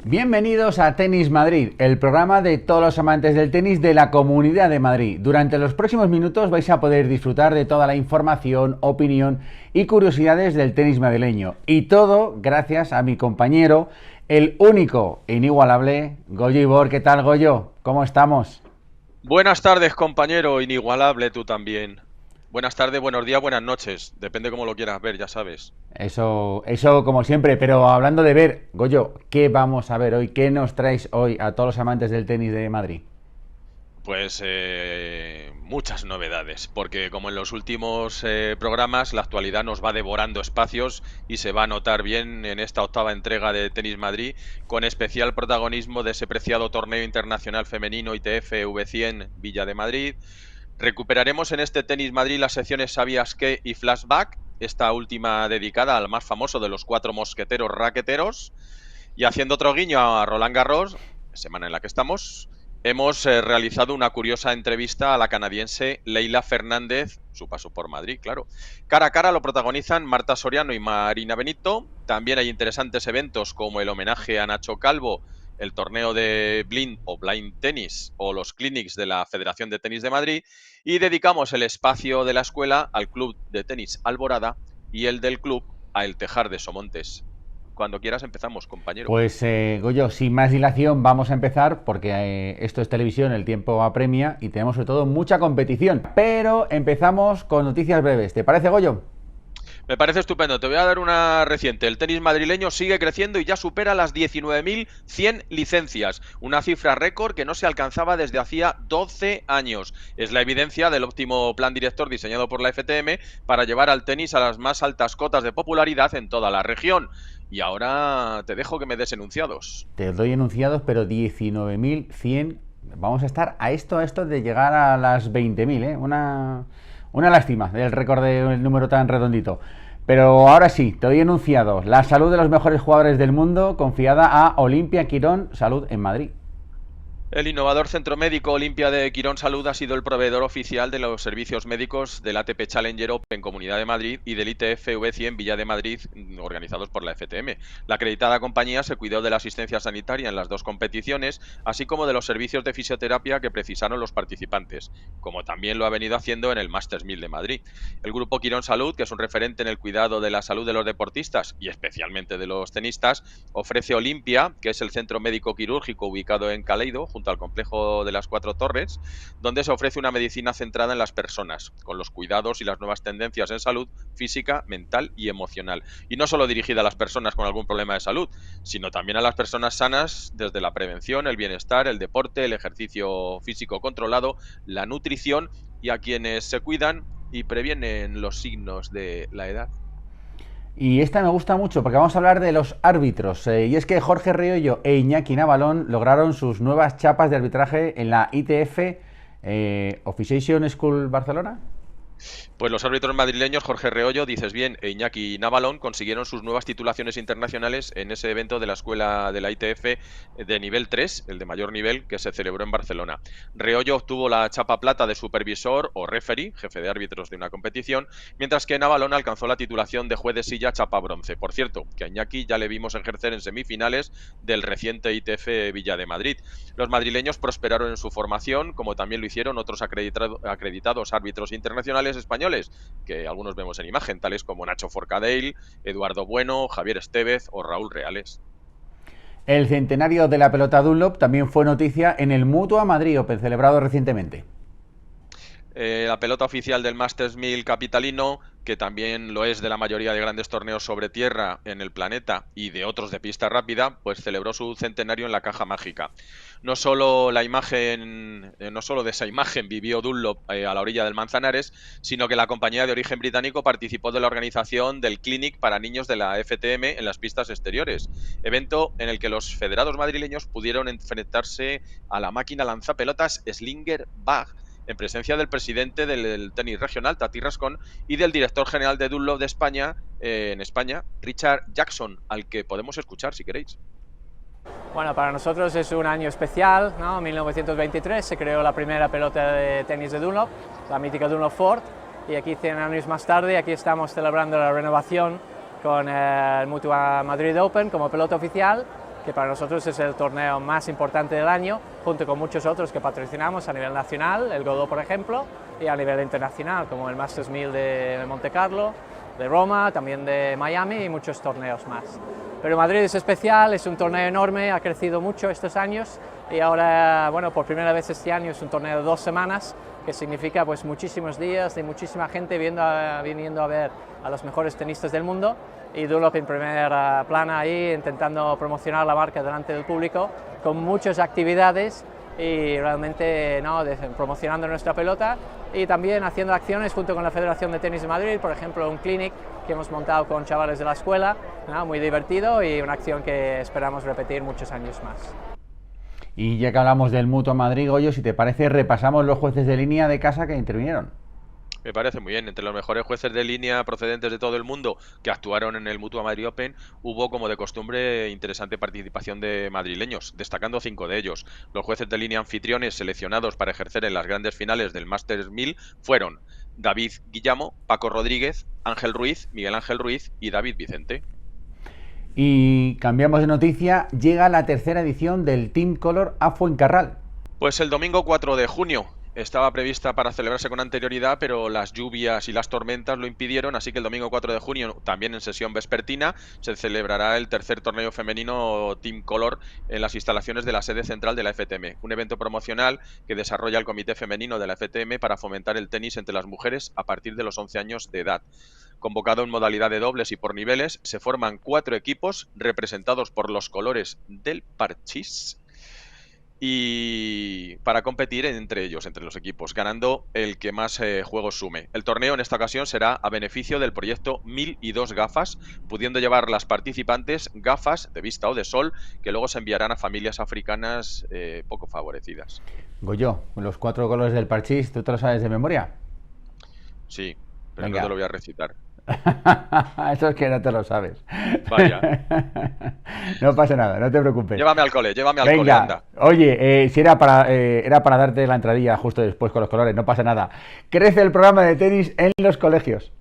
Bienvenidos a Tenis Madrid, el programa de todos los amantes del tenis de la Comunidad de Madrid. Durante los próximos minutos vais a poder disfrutar de toda la información, opinión y curiosidades del tenis madrileño. Y todo gracias a mi compañero, el único e inigualable, Goyo Ibor. ¿Qué tal, Goyo? ¿Cómo estamos? Buenas tardes, compañero, inigualable tú también. Buenas tardes, buenos días, buenas noches. Depende cómo lo quieras ver, ya sabes. Eso como siempre, pero hablando de ver, Goyo, ¿qué vamos a ver hoy? ¿Qué nos traes hoy a todos los amantes del tenis de Madrid? Pues muchas novedades, porque como en los últimos programas, la actualidad nos va devorando espacios y se va a notar bien en esta octava entrega de Tenis Madrid, con especial protagonismo de ese preciado torneo internacional femenino ITF V100 Villa de Madrid. Recuperaremos en este Tenis Madrid las secciones ¿Sabías qué? Y Flashback, esta última dedicada al más famoso de los cuatro mosqueteros raqueteros. Y haciendo otro guiño a Roland Garros, semana en la que estamos, hemos realizado una curiosa entrevista a la canadiense Leylah Fernández, su paso por Madrid, claro. Cara a cara lo protagonizan Marta Soriano y Marina Benito. También hay interesantes eventos como el homenaje a Nacho Calvo, el torneo de Blind o Blind Tennis o los clinics de la Federación de Tenis de Madrid, y dedicamos el espacio de la escuela al Club de Tenis Alborada y el del club a El Tejar de Somontes. Cuando quieras empezamos, compañero. Pues Goyo, sin más dilación vamos a empezar porque esto es televisión, el tiempo apremia y tenemos sobre todo mucha competición. Pero empezamos con noticias breves. ¿Te parece, Goyo? Me parece estupendo. Te voy a dar una reciente. El tenis madrileño sigue creciendo y ya supera las 19.100 licencias. Una cifra récord que no se alcanzaba desde hacía 12 años. Es la evidencia del óptimo plan director diseñado por la FTM para llevar al tenis a las más altas cotas de popularidad en toda la región. Y ahora te dejo que me des enunciados. Te doy enunciados, pero 19.100. Vamos a estar a esto de llegar a las 20.000, ¿eh? Una lástima del récord del número tan redondito. Pero ahora sí, te doy enunciados. La salud de los mejores jugadores del mundo confiada a Olimpia Quirón Salud en Madrid. El innovador Centro Médico Olimpia de Quirón Salud ha sido el proveedor oficial de los servicios médicos del ATP Challenger Open Comunidad de Madrid y del ITF V100 Villa de Madrid, organizados por la FTM. La acreditada compañía se cuidó de la asistencia sanitaria en las dos competiciones, así como de los servicios de fisioterapia que precisaron los participantes, como también lo ha venido haciendo en el Masters 1000 de Madrid. El Grupo Quirón Salud, que es un referente en el cuidado de la salud de los deportistas y especialmente de los tenistas, ofrece Olimpia, que es el centro médico quirúrgico ubicado en Caleido, junto al complejo de las Cuatro Torres, donde se ofrece una medicina centrada en las personas, con los cuidados y las nuevas tendencias en salud física, mental y emocional. Y no solo dirigida a las personas con algún problema de salud, sino también a las personas sanas desde la prevención, el bienestar, el deporte, el ejercicio físico controlado, la nutrición y a quienes se cuidan y previenen los signos de la edad. Y esta me gusta mucho porque vamos a hablar de los árbitros. Y es que Jorge Riollo e Iñaki Navalón lograron sus nuevas chapas de arbitraje en la ITF Officiation School Barcelona. Pues los árbitros madrileños Jorge Riollo, dices bien, e Iñaki Navalón consiguieron sus nuevas titulaciones internacionales en ese evento de la escuela de la ITF de nivel 3, el de mayor nivel, que se celebró en Barcelona. Riollo obtuvo la chapa plata de supervisor o referee, jefe de árbitros de una competición, mientras que Navalón alcanzó la titulación de juez de silla chapa bronce. Por cierto, que a Iñaki ya le vimos ejercer en semifinales del reciente ITF Villa de Madrid. Los madrileños prosperaron en su formación, como también lo hicieron otros acreditados árbitros internacionales españoles, que algunos vemos en imagen, tales como Nacho Forcadell, Eduardo Bueno, Javier Estevez o Raúl Reales. El centenario de la pelota Dunlop también fue noticia en el Mutua Madrid Open, celebrado recientemente. la pelota oficial del Masters 1000 capitalino, que también lo es de la mayoría de grandes torneos sobre tierra en el planeta y de otros de pista rápida, pues celebró su centenario en la Caja Mágica. No solo no solo de esa imagen vivió Dunlop a la orilla del Manzanares, sino que la compañía de origen británico participó de la organización del Clinic para niños de la FTM en las pistas exteriores, evento en el que los federados madrileños pudieron enfrentarse a la máquina lanzapelotas Slinger Bag, en presencia del presidente del tenis regional, Tati Rascón, y del director general de Dunlop de España, en España, Richard Jackson, al que podemos escuchar si queréis. Bueno, para nosotros es un año especial, ¿no? En 1923 se creó la primera pelota de tenis de Dunlop, la mítica Dunlop Ford, y aquí 100 años más tarde, aquí estamos celebrando la renovación con el Mutua Madrid Open como pelota oficial, que para nosotros es el torneo más importante del año, junto con muchos otros que patrocinamos a nivel nacional, el Godó por ejemplo, y a nivel internacional, como el Masters 1000 de Monte Carlo, de Roma, también de Miami y muchos torneos más. Pero Madrid es especial, es un torneo enorme, ha crecido mucho estos años y ahora, bueno, por primera vez este año es un torneo de 2 semanas, que significa pues muchísimos días de muchísima gente viniendo a ver a los mejores tenistas del mundo, y Dunlop en primera plana ahí intentando promocionar la marca delante del público con muchas actividades y realmente promocionando nuestra pelota y también haciendo acciones junto con la Federación de Tenis de Madrid, por ejemplo un clinic que hemos montado con chavales de la escuela, muy divertido y una acción que esperamos repetir muchos años más. Y ya que hablamos del Mutua Madrid, Goyo, si te parece repasamos los jueces de línea de casa que intervinieron. Me parece muy bien. Entre los mejores jueces de línea procedentes de todo el mundo que actuaron en el Mutua Madrid Open, hubo, como de costumbre, interesante participación de madrileños, destacando 5 de ellos. Los jueces de línea anfitriones seleccionados para ejercer en las grandes finales del Masters 1000 fueron David Guillamo, Paco Rodríguez, Ángel Ruiz, Miguel Ángel Ruiz y David Vicente. Y cambiamos de noticia, llega la tercera edición del Team Color a Fuencarral. Pues el domingo 4 de junio. Estaba prevista para celebrarse con anterioridad, pero las lluvias y las tormentas lo impidieron, así que el domingo 4 de junio, también en sesión vespertina, se celebrará el tercer torneo femenino Team Color en las instalaciones de la sede central de la FTM, un evento promocional que desarrolla el Comité Femenino de la FTM para fomentar el tenis entre las mujeres a partir de los 11 años de edad. Convocado en modalidad de dobles y por niveles, se forman 4 equipos representados por los colores del parchís, y para competir entre ellos, entre los equipos, ganando el que más juegos sume. El torneo en esta ocasión será a beneficio del proyecto 1002 gafas, pudiendo llevar las participantes gafas de vista o de sol que luego se enviarán a familias africanas poco favorecidas. Goyo, los 4 colores del parchís, ¿tú te lo sabes de memoria? Sí, pero Venga. no te lo voy a recitar. Eso es que no te lo sabes. Vaya. No pasa nada, no te preocupes. Llévame al cole, Venga. anda. Oye, si era para darte la entradilla justo después con los colores, no pasa nada. Crece el programa de tenis en los colegios.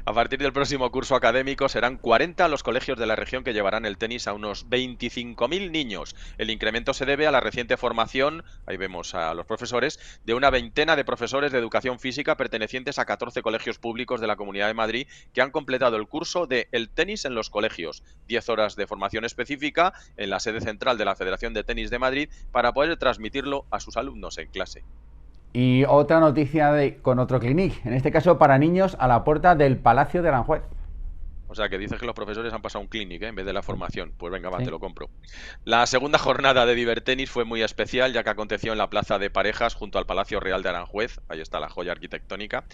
A partir del próximo curso académico serán 40 los colegios de la región que llevarán el tenis a unos 25.000 niños. El incremento se debe a la reciente formación, ahí vemos a los profesores, de una veintena de profesores de educación física pertenecientes a 14 colegios públicos de la Comunidad de Madrid que han completado el curso de El tenis en los colegios, 10 horas de formación específica en la sede central de la Federación de Tenis de Madrid para poder transmitirlo a sus alumnos en clase. Y otra noticia con otro clinic, en este caso para niños a la puerta del Palacio de Aranjuez. O sea, que dices que los profesores han pasado un clinic, en vez de la formación. Pues venga, va, sí, te lo compro. La segunda jornada de Divertenis fue muy especial, ya que aconteció en la Plaza de Parejas, junto al Palacio Real de Aranjuez. Ahí está la joya arquitectónica.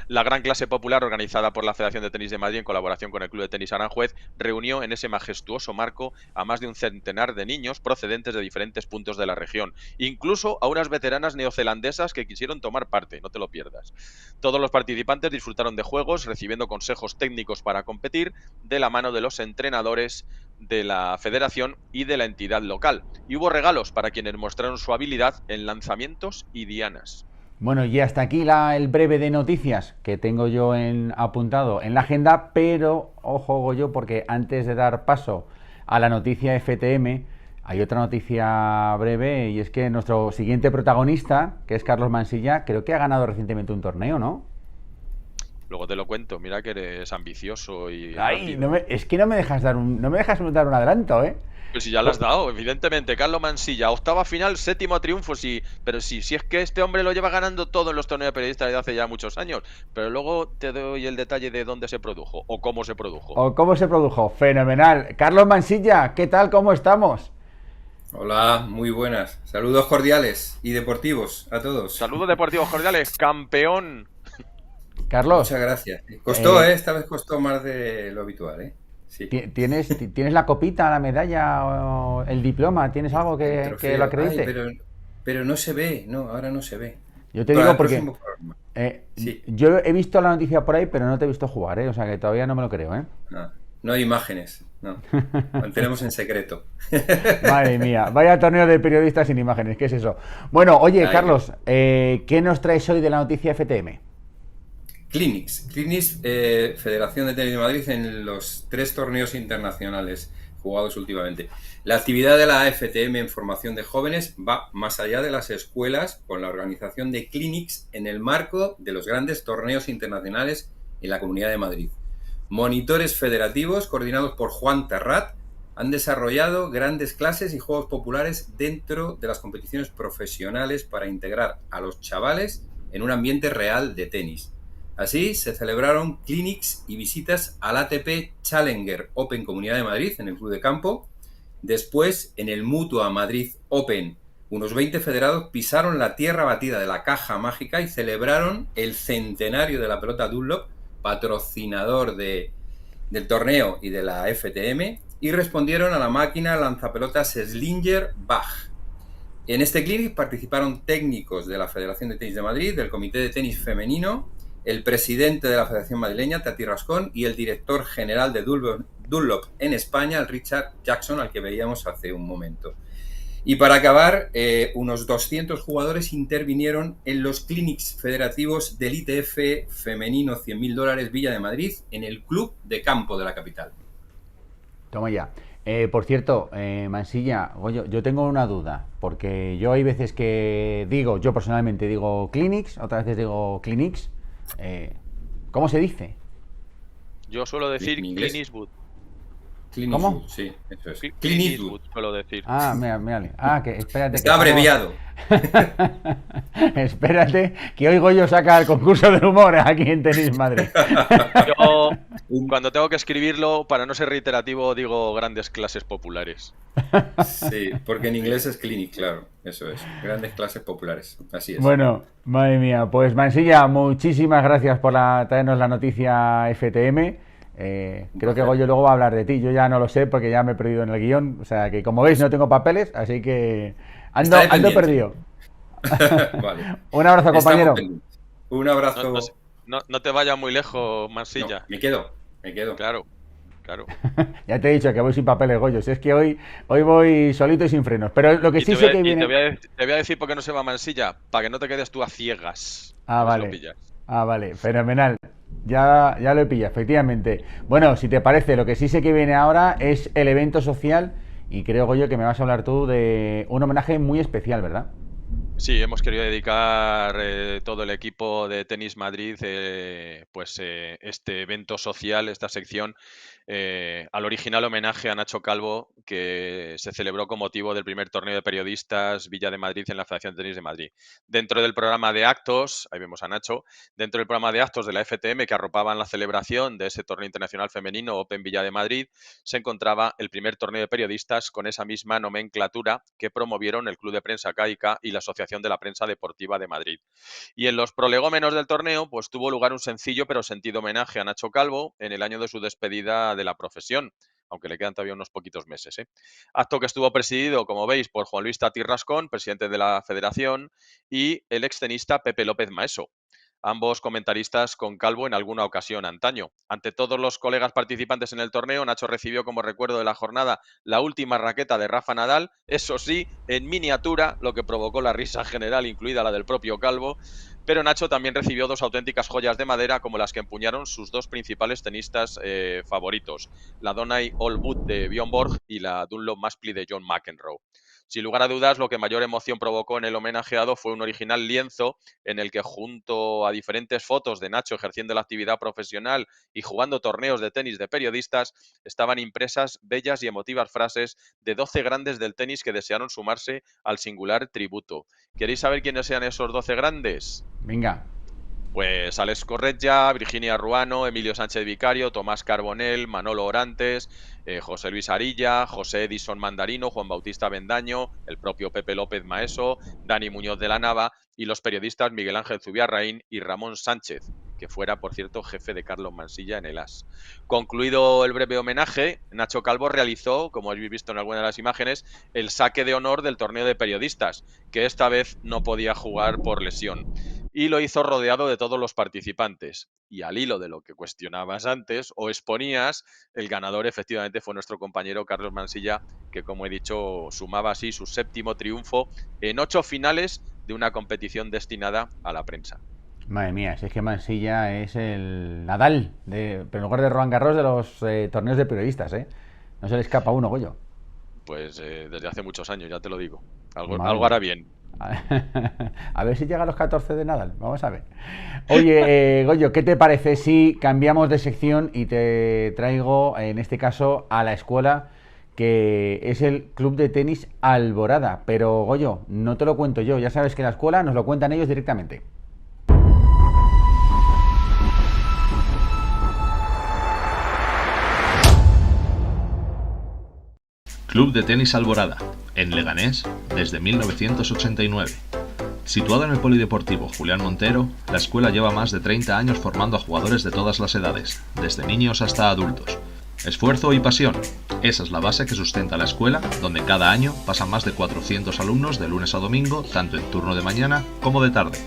La gran clase popular, organizada por la Federación de Tenis de Madrid en colaboración con el Club de Tenis Aranjuez, reunió en ese majestuoso marco a más de un centenar de niños procedentes de diferentes puntos de la región. Incluso a unas veteranas neozelandesas que quisieron tomar parte, no te lo pierdas. Todos los participantes disfrutaron de juegos, recibiendo consejos técnicos para competir, de la mano de los entrenadores de la federación y de la entidad local. Y hubo regalos para quienes mostraron su habilidad en lanzamientos y dianas. Bueno, y hasta aquí el breve de noticias que tengo yo apuntado en la agenda, pero ojo, Goyo, porque antes de dar paso a la noticia FTM, hay otra noticia breve, y es que nuestro siguiente protagonista, que es Carlos Mansilla, creo que ha ganado recientemente un torneo, ¿no? Luego te lo cuento, mira que eres ambicioso y Ay, rápido. es que no me dejas no me dejas dar un adelanto, ¿eh? Pues si ya lo has dado, evidentemente. Carlos Mansilla, octava final, séptimo triunfo. Sí, pero si es que este hombre lo lleva ganando todo en los torneos de periodistas desde hace ya muchos años. Pero luego te doy el detalle de dónde se produjo o cómo se produjo. ¿O cómo se produjo? Fenomenal. Carlos Mansilla, ¿qué tal? ¿Cómo estamos? Hola, muy buenas. Saludos cordiales y deportivos a todos. Saludos deportivos cordiales, campeón. Carlos, Muchas gracias. Costó, esta vez costó más de lo habitual, ¿eh? Sí. ¿tienes la copita, la medalla o el diploma? ¿Tienes algo El que lo trofeo. Ay, acredite? pero no se ve, no, ahora no se ve. Yo te Para digo el porque próximo programa. Sí. yo he visto la noticia por ahí, pero no te he visto jugar, ¿eh? O sea que todavía no me lo creo, ¿eh? No hay imágenes, no. Mantenemos en secreto. Madre mía, vaya torneo de periodistas sin imágenes, ¿qué es eso? Bueno, oye, Ay, Carlos, ¿qué nos traes hoy de la noticia FTM? Clinics, Federación de Tenis de Madrid en los 3 torneos internacionales jugados últimamente. La actividad de la FTM en formación de jóvenes va más allá de las escuelas con la organización de clinics en el marco de los grandes torneos internacionales en la Comunidad de Madrid. Monitores federativos coordinados por Juan Terrat han desarrollado grandes clases y juegos populares dentro de las competiciones profesionales para integrar a los chavales en un ambiente real de tenis. Así se celebraron clinics y visitas al ATP Challenger Open Comunidad de Madrid en el Club de Campo. Después, en el Mutua Madrid Open, unos 20 federados pisaron la tierra batida de la Caja Mágica y celebraron el centenario de la pelota Dunlop, patrocinador del torneo y de la FTM, y respondieron a la máquina lanzapelotas Slinger Bach. En este clinic participaron técnicos de la Federación de Tenis de Madrid, del Comité de Tenis Femenino, el presidente de la Federación Madrileña, Tati Rascón, y el director general de Dunlop en España, el Richard Jackson, al que veíamos hace un momento. Y para acabar, unos 200 jugadores intervinieron en los clinics federativos del ITF femenino $100.000 Villa de Madrid en el Club de Campo de la capital. Toma ya. Por cierto, Mansilla, oye, yo tengo una duda, porque yo hay veces que digo, yo personalmente digo clinics, otras veces digo clinics. ¿Cómo se dice? Yo suelo decir ¿En inglés? Clint Eastwood. Clint ¿Cómo? Eastwood, sí, eso es. Clint Clint Eastwood Eastwood. suelo decir. Ah, mírale. Ah, que espérate. Está abreviado. Espérate, que hoy Goyo saca el concurso del humor aquí en Tenis Madrid. Yo, cuando tengo que escribirlo, para no ser reiterativo, digo grandes clases populares. Sí, porque en inglés es clinic, claro, eso es. Grandes clases populares, así es. Bueno, madre mía, pues Mansilla, muchísimas gracias por traernos la noticia FTM. Creo que Goyo luego va a hablar de ti. Yo ya no lo sé porque ya me he perdido en el guión. O sea que, como veis, no tengo papeles, así que ando perdido. Vale. Un abrazo, compañero. Un abrazo. No te vayas muy lejos, Mansilla. No, me quedo. Claro. Ya te he dicho que voy sin papeles, Goyo. Si es que hoy voy solito y sin frenos. Pero lo que sí sé que viene. Te voy a decir por qué no se va Mansilla, para que no te quedes tú a ciegas. Ah, vale, fenomenal. Ya lo he pillado, efectivamente. Bueno, si te parece, lo que sí sé que viene ahora es el evento social. Y creo, Goyo, que me vas a hablar tú de un homenaje muy especial, ¿verdad? Sí, hemos querido dedicar todo el equipo de Tenis Madrid, este evento social, esta sección, al original homenaje a Nacho Calvo que se celebró con motivo del primer torneo de periodistas Villa de Madrid en la Federación de Tenis de Madrid. Dentro del programa de actos, ahí vemos a Nacho, dentro del programa de actos de la FTM que arropaban la celebración de ese torneo internacional femenino Open Villa de Madrid, se encontraba el primer torneo de periodistas con esa misma nomenclatura que promovieron el Club de Prensa CAICA y la Asociación de la Prensa Deportiva de Madrid. Y en los prolegómenos del torneo, pues tuvo lugar un sencillo pero sentido homenaje a Nacho Calvo en el año de su despedida de la profesión, aunque le quedan todavía unos poquitos meses. Acto que estuvo presidido, como veis, por Juan Luis Tati Rascón, presidente de la Federación, y el extenista Pepe López Maeso, ambos comentaristas con Calvo en alguna ocasión antaño. Ante todos los colegas participantes en el torneo, Nacho recibió como recuerdo de la jornada la última raqueta de Rafa Nadal, eso sí, en miniatura, lo que provocó la risa general, incluida la del propio Calvo. Pero Nacho también recibió dos auténticas joyas de madera como las que empuñaron sus dos principales tenistas favoritos, la Donai All Wood de Bjorn Borg y la Dunlop Mastpli de John McEnroe. Sin lugar a dudas, lo que mayor emoción provocó en el homenajeado fue un original lienzo en el que, junto a diferentes fotos de Nacho ejerciendo la actividad profesional y jugando torneos de tenis de periodistas, estaban impresas bellas y emotivas frases de 12 grandes del tenis que desearon sumarse al singular tributo. ¿Queréis saber quiénes sean esos 12 grandes? Venga. Pues Alex Corretja, Virginia Ruano, Emilio Sánchez Vicario, Tomás Carbonell, Manolo Orantes, José Luis Arilla, José Edison Mandarino, Juan Bautista Bendaño, el propio Pepe López Maeso, Dani Muñoz de la Nava y los periodistas Miguel Ángel Zubiarraín y Ramón Sánchez, que fuera, por cierto, jefe de Carlos Mansilla en el AS. Concluido el breve homenaje, Nacho Calvo realizó, como habéis visto en alguna de las imágenes, el saque de honor del torneo de periodistas, que esta vez no podía jugar por lesión. Y lo hizo rodeado de todos los participantes. Y al hilo de lo que cuestionabas antes o exponías, el ganador efectivamente fue nuestro compañero Carlos Mansilla, que, como he dicho, sumaba así su 7º triunfo en 8 finales de una competición destinada a la prensa. Madre mía, si es que Mansilla es el Nadal, pero en lugar de Roland Garros, de los torneos de periodistas, ¿eh? No se le escapa uno, Goyo. Pues desde hace muchos años, ya te lo digo. Algo Madre. hará bien. A ver si llega a los 14 de Nadal, vamos a ver. Oye, Goyo, ¿qué te parece si cambiamos de sección y te traigo, en este caso, a la escuela, que es el Club de Tenis Alborada? Pero, Goyo, no te lo cuento yo, ya sabes que en la escuela nos lo cuentan ellos directamente. Club de Tenis Alborada, en Leganés, desde 1989. Situado en el Polideportivo Julián Montero, la escuela lleva más de 30 años formando a jugadores de todas las edades, desde niños hasta adultos. Esfuerzo y pasión, esa es la base que sustenta la escuela, donde cada año pasan más de 400 alumnos de lunes a domingo, tanto en turno de mañana como de tarde.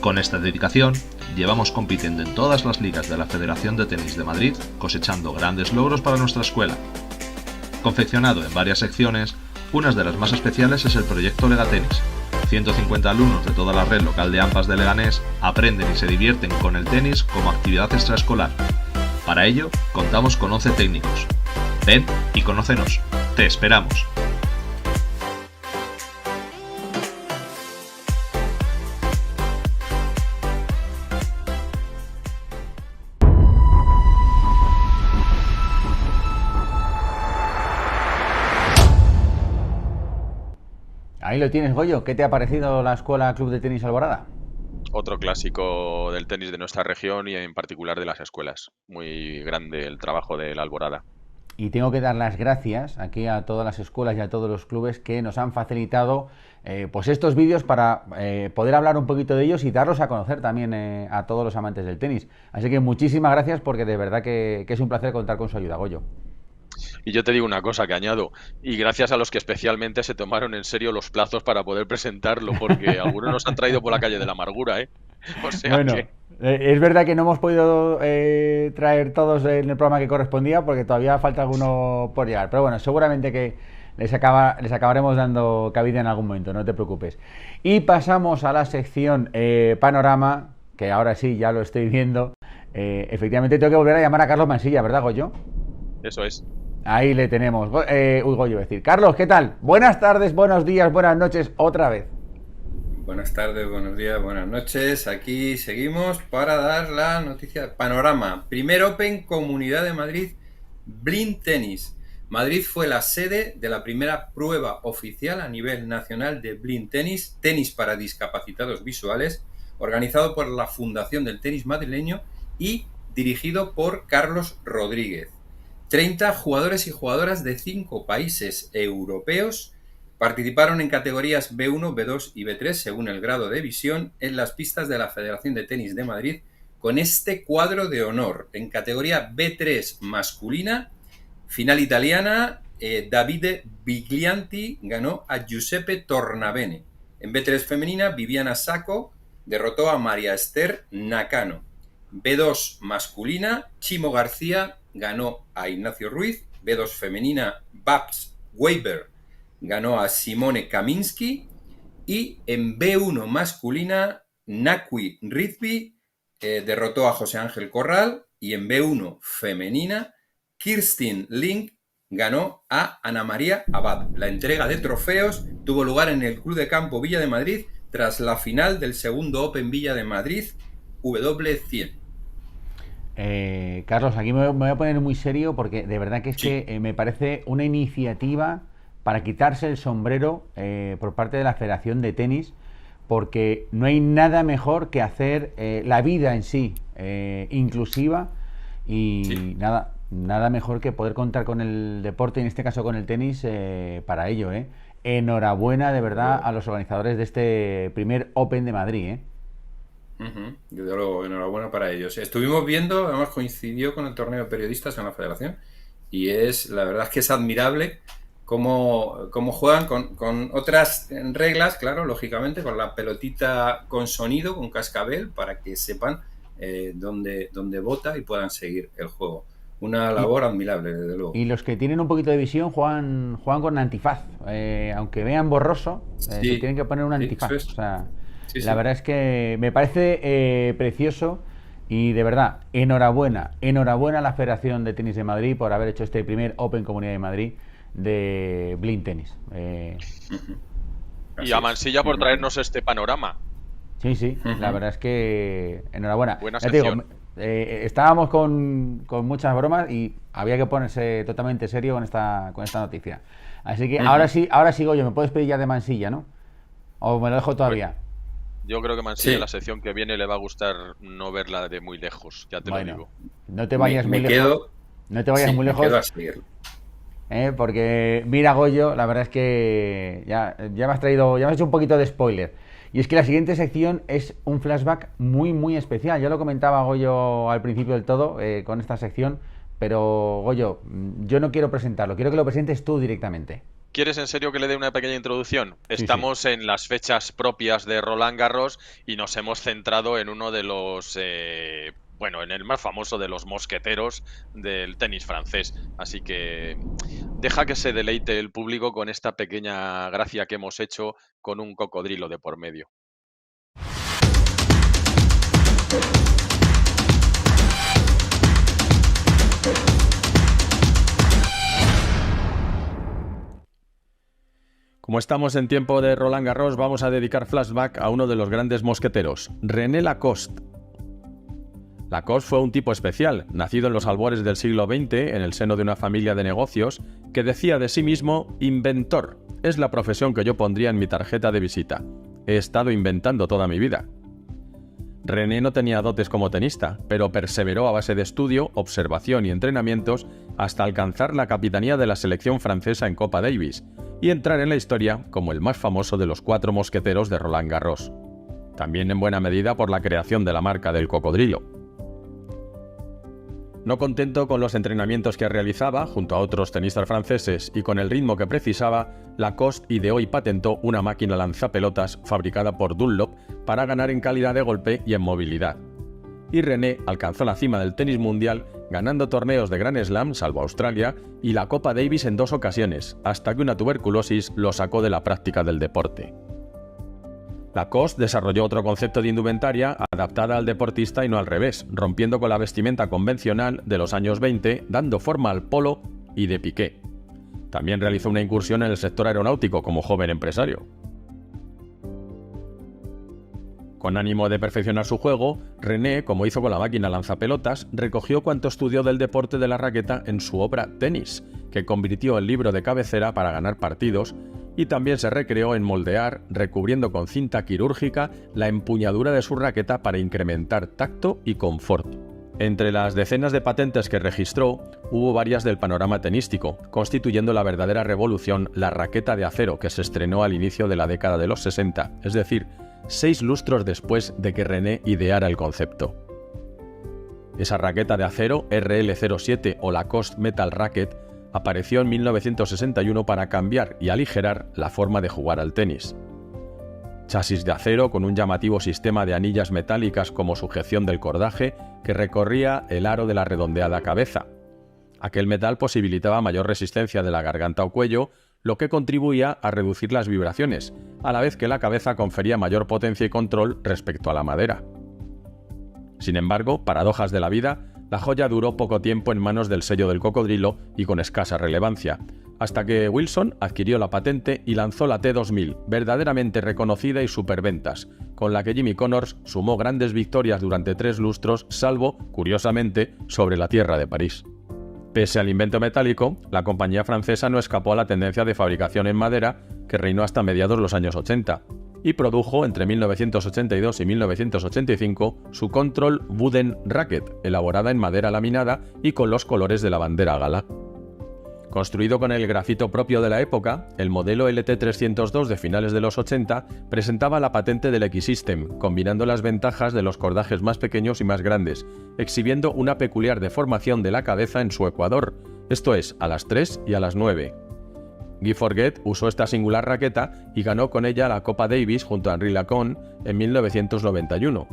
Con esta dedicación, llevamos compitiendo en todas las ligas de la Federación de Tenis de Madrid, cosechando grandes logros para nuestra escuela. Confeccionado en varias secciones, una de las más especiales es el proyecto Legatenis. 150 alumnos de toda la red local de AMPAs de Leganés aprenden y se divierten con el tenis como actividad extraescolar. Para ello, contamos con 11 técnicos. Ven y conócenos. ¡Te esperamos! Ahí lo tienes, Goyo. ¿Qué te ha parecido la escuela Club de Tenis Alborada? Otro clásico del tenis de nuestra región y en particular de las escuelas. Muy grande el trabajo de la Alborada. Y tengo que dar las gracias aquí a todas las escuelas y a todos los clubes que nos han facilitado pues estos vídeos para poder hablar un poquito de ellos y darlos a conocer también a todos los amantes del tenis. Así que muchísimas gracias porque de verdad que es un placer contar con su ayuda, Goyo. Y yo te digo una cosa que añado, y gracias a los que especialmente se tomaron en serio los plazos para poder presentarlo, porque algunos nos han traído por la calle de la amargura, ¿eh? O sea Bueno, que... es verdad que no hemos podido traer todos en el programa que correspondía porque todavía falta alguno por llegar. Pero bueno, seguramente que les acabaremos dando cabida en algún momento, no te preocupes. Y pasamos a la sección Panorama, que ahora sí, ya lo estoy viendo. Efectivamente tengo que volver a llamar a Carlos Mansilla, ¿verdad, Goyo? Eso es. Ahí le tenemos. Goyo, iba a decir. Carlos, ¿qué tal? Buenas tardes, buenos días, buenas noches, otra vez. Buenas tardes, buenos días, buenas noches. Aquí seguimos para dar la noticia. Panorama. Primer Open Comunidad de Madrid, Blind Tennis. Madrid fue la sede de la primera prueba oficial a nivel nacional de Blind Tennis, tenis para discapacitados visuales, organizado por la Fundación del Tenis Madrileño y dirigido por Carlos Rodríguez. 30 jugadores y jugadoras de 5 países europeos participaron en categorías B1, B2 y B3 según el grado de visión en las pistas de la Federación de Tenis de Madrid con este cuadro de honor. En categoría B3 masculina, final italiana, Davide Biglianti ganó a Giuseppe Tornabene. En B3 femenina, Viviana Sacco derrotó a María Esther Nakano. B2 masculina, Chimo García ganó a Ignacio Ruiz. B2 femenina, Babs Weber ganó a Simone Kaminski. Y en B1 masculina, Nakwi Rizvi derrotó a José Ángel Corral. Y en B1 femenina, Kirsten Link ganó a Ana María Abad. La entrega de trofeos tuvo lugar en el Club de Campo Villa de Madrid tras la final del segundo Open Villa de Madrid W100. Carlos, aquí me voy a poner muy serio porque de verdad que es Sí. que me parece una iniciativa para quitarse el sombrero por parte de la Federación de Tenis, porque no hay nada mejor que hacer la vida en sí inclusiva y Sí. nada mejor que poder contar con el deporte, en este caso con el tenis, para ello. Enhorabuena de verdad a los organizadores de este primer Open de Madrid. Desde luego, enhorabuena para ellos. Estuvimos viendo, además coincidió con el torneo de periodistas en la federación y la verdad es que es admirable cómo juegan con otras reglas, claro, lógicamente, con la pelotita con sonido, con cascabel, para que sepan dónde bota y puedan seguir el juego. Una Y, labor admirable, desde luego. y los que tienen un poquito de visión juegan con antifaz. Aunque vean borroso, se Sí, tienen que poner un sí, antifaz. eso O es. sea, Sí, la sí. verdad es que me parece precioso y de verdad, enhorabuena a la Federación de Tenis de Madrid por haber hecho este primer Open Comunidad de Madrid de Blind Tennis. Ujú. Y Así a es. Mansilla por traernos este panorama. Sí, la Ujú. verdad es que enhorabuena. Buena Ya te digo, sección. estábamos con muchas bromas y había que ponerse totalmente serio con esta noticia. Así que Ujú. ahora sigo yo, me puedes pedir ya de Mansilla, ¿no? ¿O me lo dejo Pues todavía? yo creo que Mansilla la Sí, sección que viene le va a gustar no verla de muy lejos, ya te lo Bueno, digo. no te me, vayas muy me lejos, quedo, no te vayas sí, muy me quedo lejos, a seguirlo. porque mira Goyo, la verdad es que ya me has traído, ya me has hecho un poquito de spoiler. Y es que la siguiente sección es un flashback muy especial. Ya lo comentaba Goyo al principio del todo con esta sección, pero Goyo, yo no quiero presentarlo, quiero que lo presentes tú directamente. ¿Quieres en serio que le dé una pequeña introducción? Sí, sí. Estamos en las fechas propias de Roland Garros y nos hemos centrado en uno de los, bueno, en el más famoso de los mosqueteros del tenis francés. Así que deja que se deleite el público con esta pequeña gracia que hemos hecho con un cocodrilo de por medio. Como estamos en tiempo de Roland Garros, vamos a dedicar flashback a uno de los grandes mosqueteros, René Lacoste. Lacoste fue un tipo especial, nacido en los albores del siglo XX en el seno de una familia de negocios, que decía de sí mismo inventor. Es la profesión que yo pondría en mi tarjeta de visita. He estado inventando toda mi vida. René no tenía dotes como tenista, pero perseveró a base de estudio, observación y entrenamientos hasta alcanzar la capitanía de la selección francesa en Copa Davis y entrar en la historia como el más famoso de los 4 mosqueteros de Roland Garros. También en buena medida por la creación de la marca del cocodrilo. No contento con los entrenamientos que realizaba junto a otros tenistas franceses y con el ritmo que precisaba, Lacoste ideó y patentó una máquina lanzapelotas fabricada por Dunlop para ganar en calidad de golpe y en movilidad. Y René alcanzó la cima del tenis mundial ganando torneos de Grand Slam, salvo Australia, y la Copa Davis en 2 ocasiones, hasta que una tuberculosis lo sacó de la práctica del deporte. Lacoste desarrolló otro concepto de indumentaria adaptada al deportista y no al revés, rompiendo con la vestimenta convencional de los años 20, dando forma al polo y de piqué. También realizó una incursión en el sector aeronáutico como joven empresario. Con ánimo de perfeccionar su juego, René, como hizo con la máquina lanzapelotas, recogió cuanto estudió del deporte de la raqueta en su obra Tenis, que convirtió en libro de cabecera para ganar partidos, y también se recreó en moldear, recubriendo con cinta quirúrgica la empuñadura de su raqueta para incrementar tacto y confort. Entre las decenas de patentes que registró, hubo varias del panorama tenístico, constituyendo la verdadera revolución la raqueta de acero que se estrenó al inicio de la década de los 60, es decir, 6 lustros después de que René ideara el concepto. Esa raqueta de acero, RL07 o Lacoste Metal Racket, apareció en 1961 para cambiar y aligerar la forma de jugar al tenis. Chasis de acero con un llamativo sistema de anillas metálicas como sujeción del cordaje que recorría el aro de la redondeada cabeza. Aquel metal posibilitaba mayor resistencia de la garganta o cuello, lo que contribuía a reducir las vibraciones, a la vez que la cabeza confería mayor potencia y control respecto a la madera. Sin embargo, paradojas de la vida, La joya duró poco tiempo en manos del sello del cocodrilo y con escasa relevancia, hasta que Wilson adquirió la patente y lanzó la T2000, verdaderamente reconocida y superventas, con la que Jimmy Connors sumó grandes victorias durante 3 lustros, salvo, curiosamente, sobre la tierra de París. Pese al invento metálico, la compañía francesa no escapó a la tendencia de fabricación en madera que reinó hasta mediados de los años 80, y produjo entre 1982 y 1985 su Control Wooden Racket, elaborada en madera laminada y con los colores de la bandera gala. Construido con el grafito propio de la época, el modelo LT302 de finales de los 80 presentaba la patente del X-System, combinando las ventajas de los cordajes más pequeños y más grandes, exhibiendo una peculiar deformación de la cabeza en su ecuador, esto es, a las 3 y a las 9. Guy Forget usó esta singular raqueta y ganó con ella la Copa Davis junto a Henri Lacon en 1991.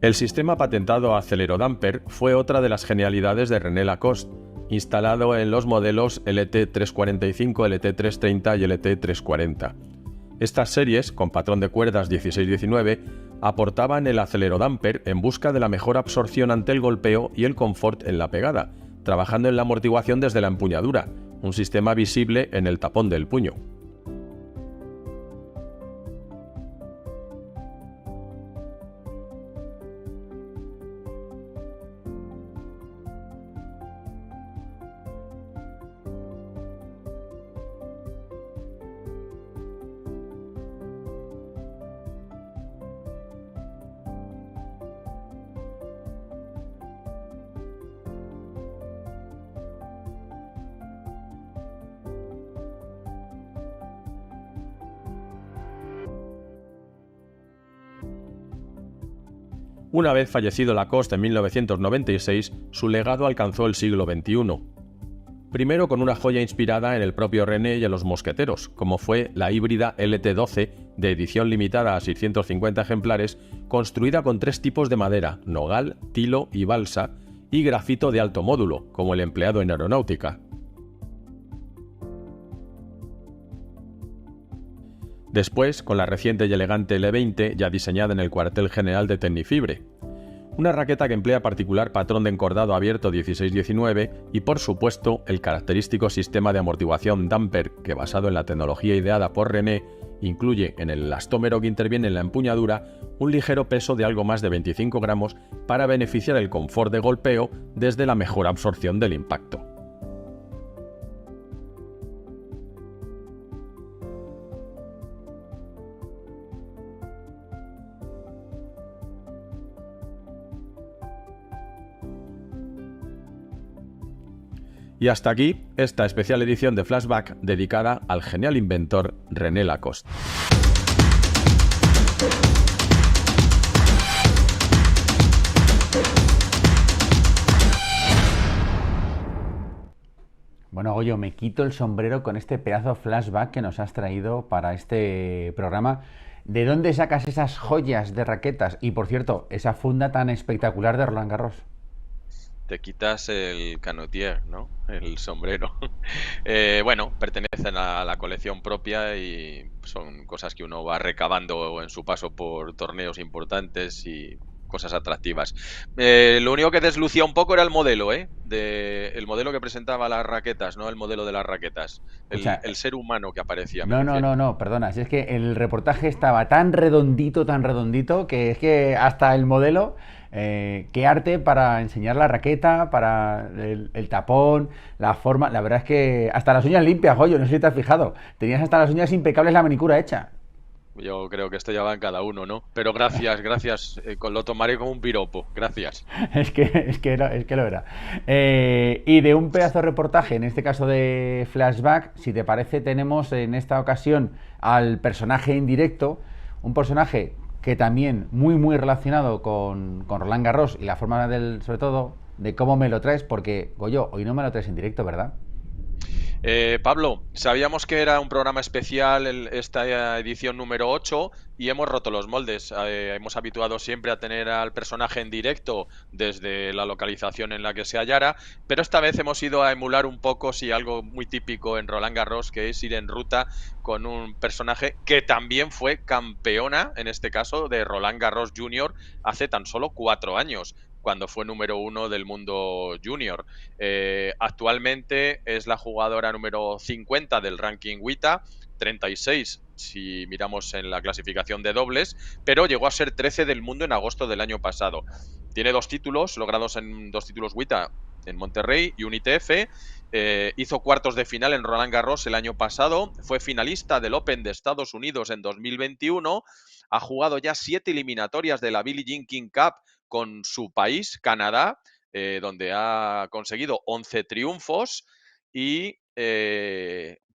El sistema patentado Accelerodamper fue otra de las genialidades de René Lacoste, instalado en los modelos LT345, LT330 y LT340. Estas series, con patrón de cuerdas 16-19, aportaban el Accelerodamper en busca de la mejor absorción ante el golpeo y el confort en la pegada, trabajando en la amortiguación desde la empuñadura, un sistema visible en el tapón del puño. Una vez fallecido Lacoste en 1996, su legado alcanzó el siglo XXI. Primero con una joya inspirada en el propio René y en los mosqueteros, como fue la híbrida LT12 de edición limitada a 650 ejemplares, construida con 3 tipos de madera, nogal, tilo y balsa, y grafito de alto módulo, como el empleado en aeronáutica. Después, con la reciente y elegante L20, ya diseñada en el cuartel general de Technifibre. Una raqueta que emplea particular patrón de encordado abierto 16-19 y, por supuesto, el característico sistema de amortiguación Damper que, basado en la tecnología ideada por René, incluye en el elastómero que interviene en la empuñadura un ligero peso de algo más de 25 gramos para beneficiar el confort de golpeo desde la mejor absorción del impacto. Y hasta aquí esta especial edición de Flashback dedicada al genial inventor René Lacoste. Bueno, Goyo, me quito el sombrero con este pedazo flashback que nos has traído para este programa. ¿De dónde sacas esas joyas de raquetas? Y, por cierto, esa funda tan espectacular de Roland Garros. Te quitas el canotier, ¿no? El sombrero. Bueno, pertenecen a la colección propia y son cosas que uno va recabando en su paso por torneos importantes y cosas atractivas. Lo único que deslucía un poco era el modelo, el modelo que presentaba las raquetas, no el modelo de las raquetas. El ser humano que aparecía. No, perdona. Si es que el reportaje estaba tan redondito, que es que hasta el modelo... qué arte para enseñar la raqueta, para el tapón, la forma. La verdad es que hasta las uñas limpias, Goyo, no sé si te has fijado. Tenías hasta las uñas impecables, la manicura hecha. Yo creo que esto ya va en cada uno, ¿no? Pero gracias, lo tomaré como un piropo, gracias. Es que lo era. Y de un pedazo de reportaje, en este caso de Flashback, si te parece, tenemos en esta ocasión al personaje en directo, un personaje que también muy relacionado con Roland Garros y la forma sobre todo, de cómo me lo traes, porque, Goyo, hoy no me lo traes en directo, ¿verdad? Pablo, sabíamos que era un programa especial esta edición número 8 y hemos roto los moldes. Hemos habituado siempre a tener al personaje en directo desde la localización en la que se hallara, pero esta vez hemos ido a emular un poco, sí, algo muy típico en Roland Garros, que es ir en ruta con un personaje que también fue campeona, en este caso, de Roland Garros Junior hace tan solo 4 años, cuando fue número 1 del mundo junior. Actualmente es la jugadora número 50 del ranking WTA, 36 si miramos en la clasificación de dobles, pero llegó a ser 13 del mundo en agosto del año pasado. Tiene 2 títulos logrados en 2 títulos WTA en Monterrey y un ITF. Hizo cuartos de final en Roland Garros el año pasado, fue finalista del Open de Estados Unidos en 2021, ha jugado ya 7 eliminatorias de la Billie Jean King Cup con su país, Canadá, donde ha conseguido 11 triunfos y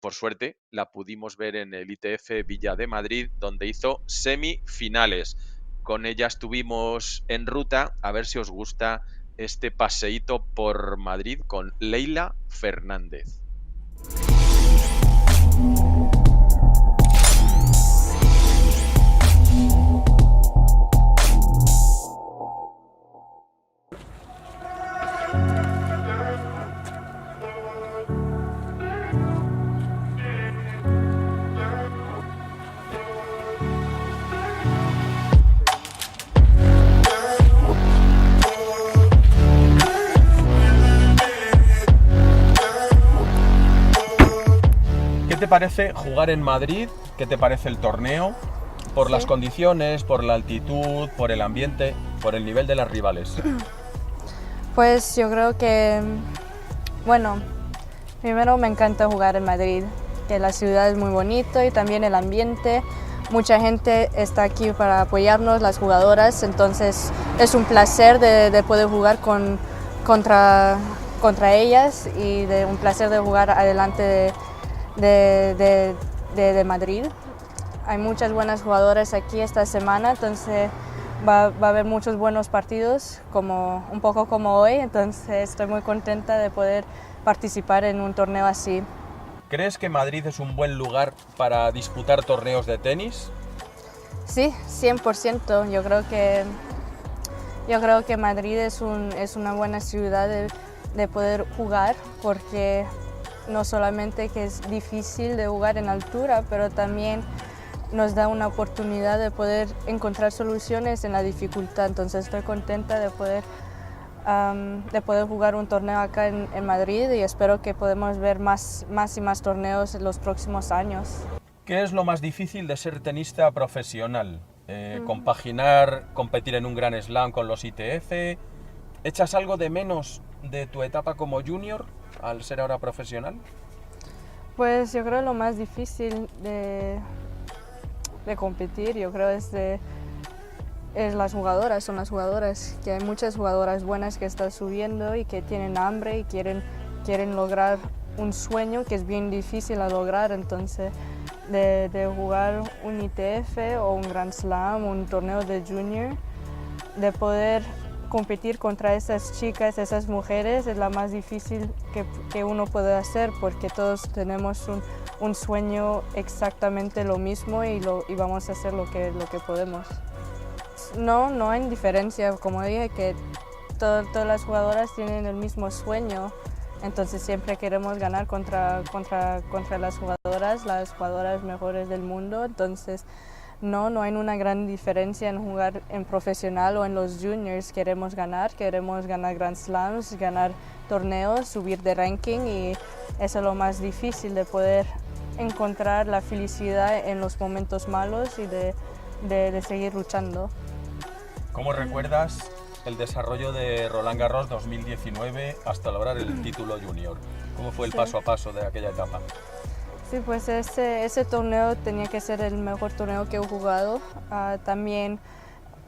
por suerte la pudimos ver en el ITF Villa de Madrid, donde hizo semifinales. Con ella estuvimos en ruta, a ver si os gusta este paseíto por Madrid con Leila Fernández. ¿Qué te parece jugar en Madrid? ¿Qué te parece el torneo? Por las condiciones, por la altitud, por el ambiente, por el nivel de las rivales. Pues yo creo que, bueno, primero me encanta jugar en Madrid, que la ciudad es muy bonita y también el ambiente. Mucha gente está aquí para apoyarnos, las jugadoras, entonces es un placer de poder jugar contra ellas y un placer de jugar adelante de Madrid. Hay muchas buenas jugadoras aquí esta semana, entonces va a haber muchos buenos partidos, un poco como hoy, entonces estoy muy contenta de poder participar en un torneo así. ¿Crees que Madrid es un buen lugar para disputar torneos de tenis? Sí, 100%. Yo creo que Madrid es una buena ciudad de poder jugar, porque no solamente que es difícil de jugar en altura, pero también nos da una oportunidad de poder encontrar soluciones en la dificultad. Entonces estoy contenta de poder jugar un torneo acá en Madrid y espero que podamos ver más y más torneos en los próximos años. ¿Qué es lo más difícil de ser tenista profesional? Compaginar, competir en un Grand Slam con los ITF. ¿Echas algo de menos de tu etapa como junior al ser ahora profesional? Pues yo creo lo más difícil de competir, yo creo son las jugadoras, que hay muchas jugadoras buenas que están subiendo y que tienen hambre y quieren lograr un sueño que es bien difícil a lograr. Entonces de jugar un ITF o un Grand Slam, un torneo de junior, de poder competir contra esas chicas, esas mujeres, es la más difícil que uno puede hacer, porque todos tenemos un sueño exactamente lo mismo y vamos a hacer lo que podemos. No hay diferencia, como dije, que todas las jugadoras tienen el mismo sueño, entonces siempre queremos ganar contra las jugadoras mejores del mundo, entonces no hay una gran diferencia en jugar en profesional o en los juniors. Queremos ganar Grand Slams, ganar torneos, subir de ranking, y eso es lo más difícil, de poder encontrar la felicidad en los momentos malos y de seguir luchando. ¿Cómo recuerdas el desarrollo de Roland Garros 2019 hasta lograr el título junior? ¿Cómo fue el paso a paso de aquella etapa? Sí, pues ese torneo tenía que ser el mejor torneo que he jugado. También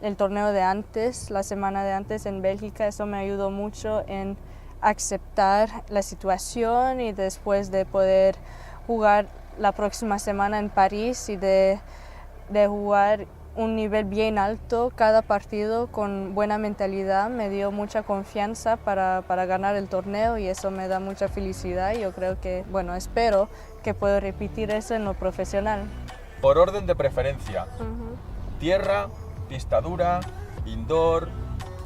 el torneo de antes, la semana de antes en Bélgica, eso me ayudó mucho en aceptar la situación, y después de poder jugar la próxima semana en París y de jugar un nivel bien alto cada partido con buena mentalidad, me dio mucha confianza para ganar el torneo y eso me da mucha felicidad. Yo creo que, bueno, espero que pueda repetir eso en lo profesional. Por orden de preferencia, tierra, pista dura, indoor,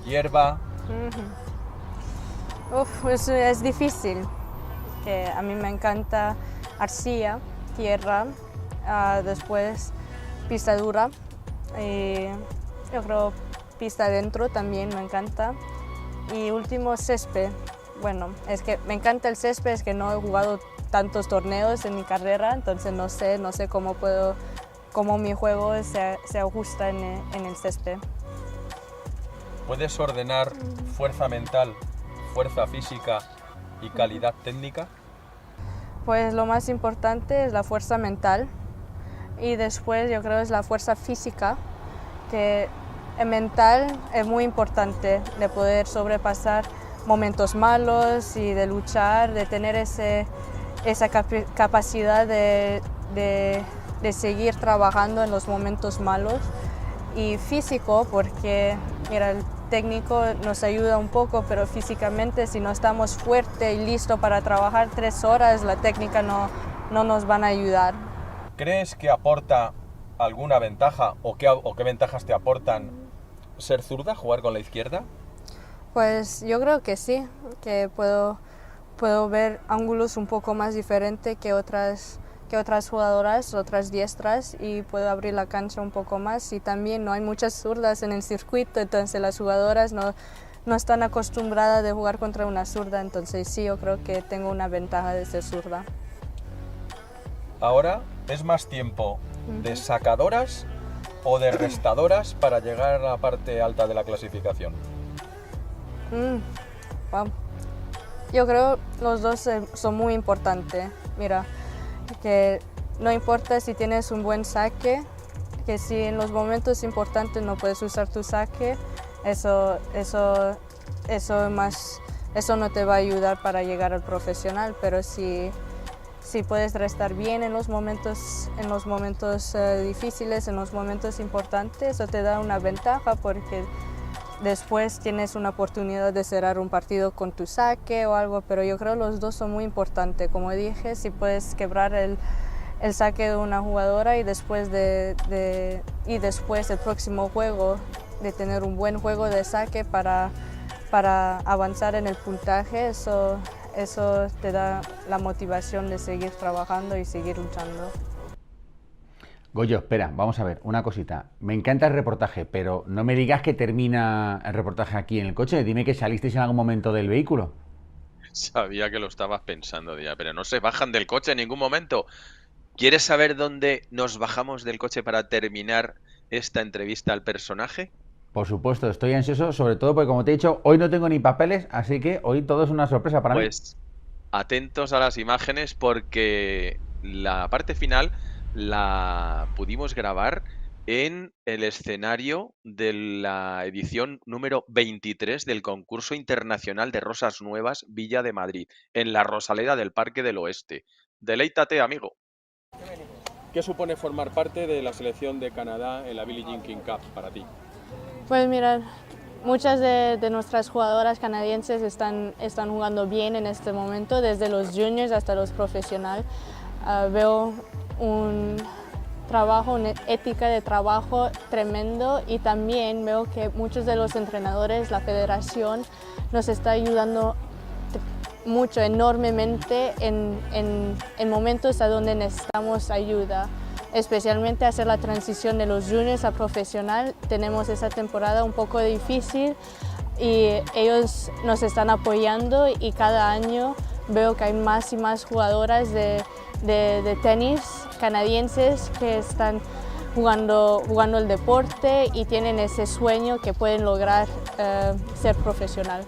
hierba. Es difícil, que a mí me encanta arcilla, tierra, después pista dura. Y yo creo pista adentro también me encanta. Y último, césped. Bueno, es que me encanta el césped, es que no he jugado tantos torneos en mi carrera, entonces no sé cómo mi juego se ajusta en el césped. ¿Puedes ordenar fuerza mental, fuerza física y calidad técnica? Pues lo más importante es la fuerza mental. Y después yo creo es la fuerza física, que el mental es muy importante, de poder sobrepasar momentos malos y de luchar, de tener esa capacidad de seguir trabajando en los momentos malos. Y físico, porque mira, el técnico nos ayuda un poco, pero físicamente si no estamos fuertes y listos para trabajar 3 horas, la técnica no nos van a ayudar. ¿Crees que aporta alguna ventaja o qué ventajas te aportan ser zurda, jugar con la izquierda? Pues yo creo que sí, que puedo ver ángulos un poco más diferentes que otras jugadoras, otras diestras, y puedo abrir la cancha un poco más. Y también no hay muchas zurdas en el circuito, entonces las jugadoras no están acostumbradas de jugar contra una zurda, entonces sí, yo creo que tengo una ventaja de ser zurda. Ahora es más tiempo de sacadoras o de restadoras para llegar a la parte alta de la clasificación. Wow. Yo creo los dos son muy importantes. Mira, que no importa si tienes un buen saque, que si en los momentos importantes no puedes usar tu saque, eso no te va a ayudar para llegar al profesional, pero si puedes restar bien en los momentos difíciles, en los momentos importantes, eso te da una ventaja porque después tienes una oportunidad de cerrar un partido con tu saque o algo, pero yo creo los dos son muy importantes. Como dije, si puedes quebrar el saque de una jugadora y después el próximo juego de tener un buen juego de saque para avanzar en el puntaje, eso te da la motivación de seguir trabajando y seguir luchando. Goyo, espera, vamos a ver, una cosita. Me encanta el reportaje, pero no me digas que termina el reportaje aquí en el coche. Dime que salisteis en algún momento del vehículo. Sabía que lo estabas pensando, ya, pero no se bajan del coche en ningún momento. ¿Quieres saber dónde nos bajamos del coche para terminar esta entrevista al personaje? Por supuesto, estoy ansioso, sobre todo porque, como te he dicho, hoy no tengo ni papeles, así que hoy todo es una sorpresa para mí. Pues atentos a las imágenes porque la parte final la pudimos grabar en el escenario de la edición número 23 del concurso internacional de Rosas Nuevas Villa de Madrid, en la Rosaleda del Parque del Oeste. Deleítate, amigo. ¿Qué supone formar parte de la selección de Canadá en la Billie Jean King Cup para ti? Pues mirad, muchas de nuestras jugadoras canadienses están jugando bien en este momento, desde los juniors hasta los profesionales. Veo una ética de trabajo tremendo y también veo que muchos de los entrenadores, la federación, nos está ayudando mucho, enormemente en momentos a donde necesitamos ayuda, especialmente hacer la transición de los juniors a profesional. Tenemos esa temporada un poco difícil y ellos nos están apoyando y cada año veo que hay más y más jugadoras de tenis canadienses que están jugando el deporte y tienen ese sueño que pueden lograr ser profesional.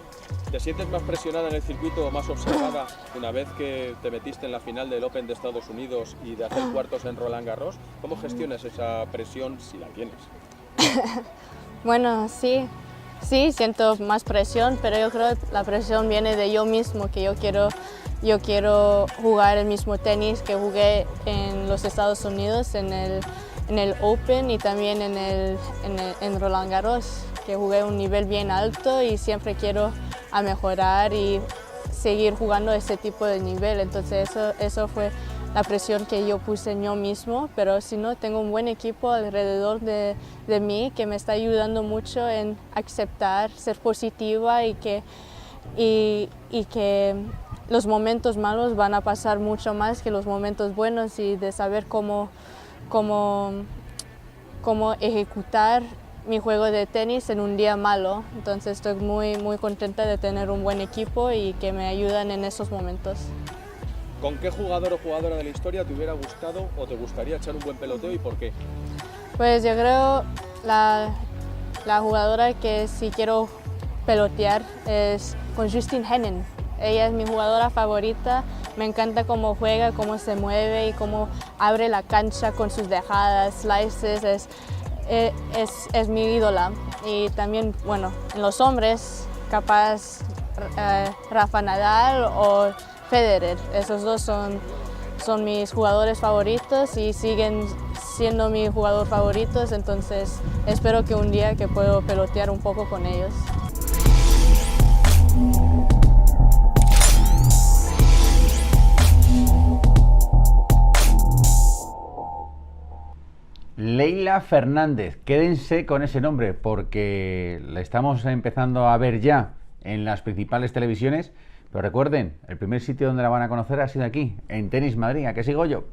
¿Te sientes más presionada en el circuito o más observada una vez que te metiste en la final del Open de Estados Unidos y de hacer cuartos en Roland Garros? ¿Cómo gestionas esa presión si la tienes? Bueno, sí, siento más presión, pero yo creo que la presión viene de yo mismo, que yo quiero jugar el mismo tenis que jugué en los Estados Unidos, en en el Open y también en Roland Garros, que jugué un nivel bien alto y siempre quiero a mejorar y seguir jugando ese tipo de nivel. Entonces eso fue la presión que yo puse en yo mismo, pero si no, tengo un buen equipo alrededor de mí que me está ayudando mucho en aceptar, ser positiva y que los momentos malos van a pasar mucho más que los momentos buenos, y de saber cómo ejecutar mi juego de tenis en un día malo. Entonces estoy muy, muy contenta de tener un buen equipo y que me ayudan en esos momentos. ¿Con qué jugador o jugadora de la historia te hubiera gustado o te gustaría echar un buen peloteo y por qué? Pues yo creo la jugadora que sí quiero pelotear es con Justine Henin. Ella es mi jugadora favorita, me encanta cómo juega, cómo se mueve y cómo abre la cancha con sus dejadas, slices, es mi ídola. Y también, bueno, en los hombres, capaz Rafa Nadal o Federer, esos dos son mis jugadores favoritos y siguen siendo mis jugadores favoritos, entonces espero que un día que puedo pelotear un poco con ellos. Leylah Fernández, quédense con ese nombre porque la estamos empezando a ver ya en las principales televisiones, pero recuerden, el primer sitio donde la van a conocer ha sido aquí, en Tenis Madrid. ¿A qué sigo yo?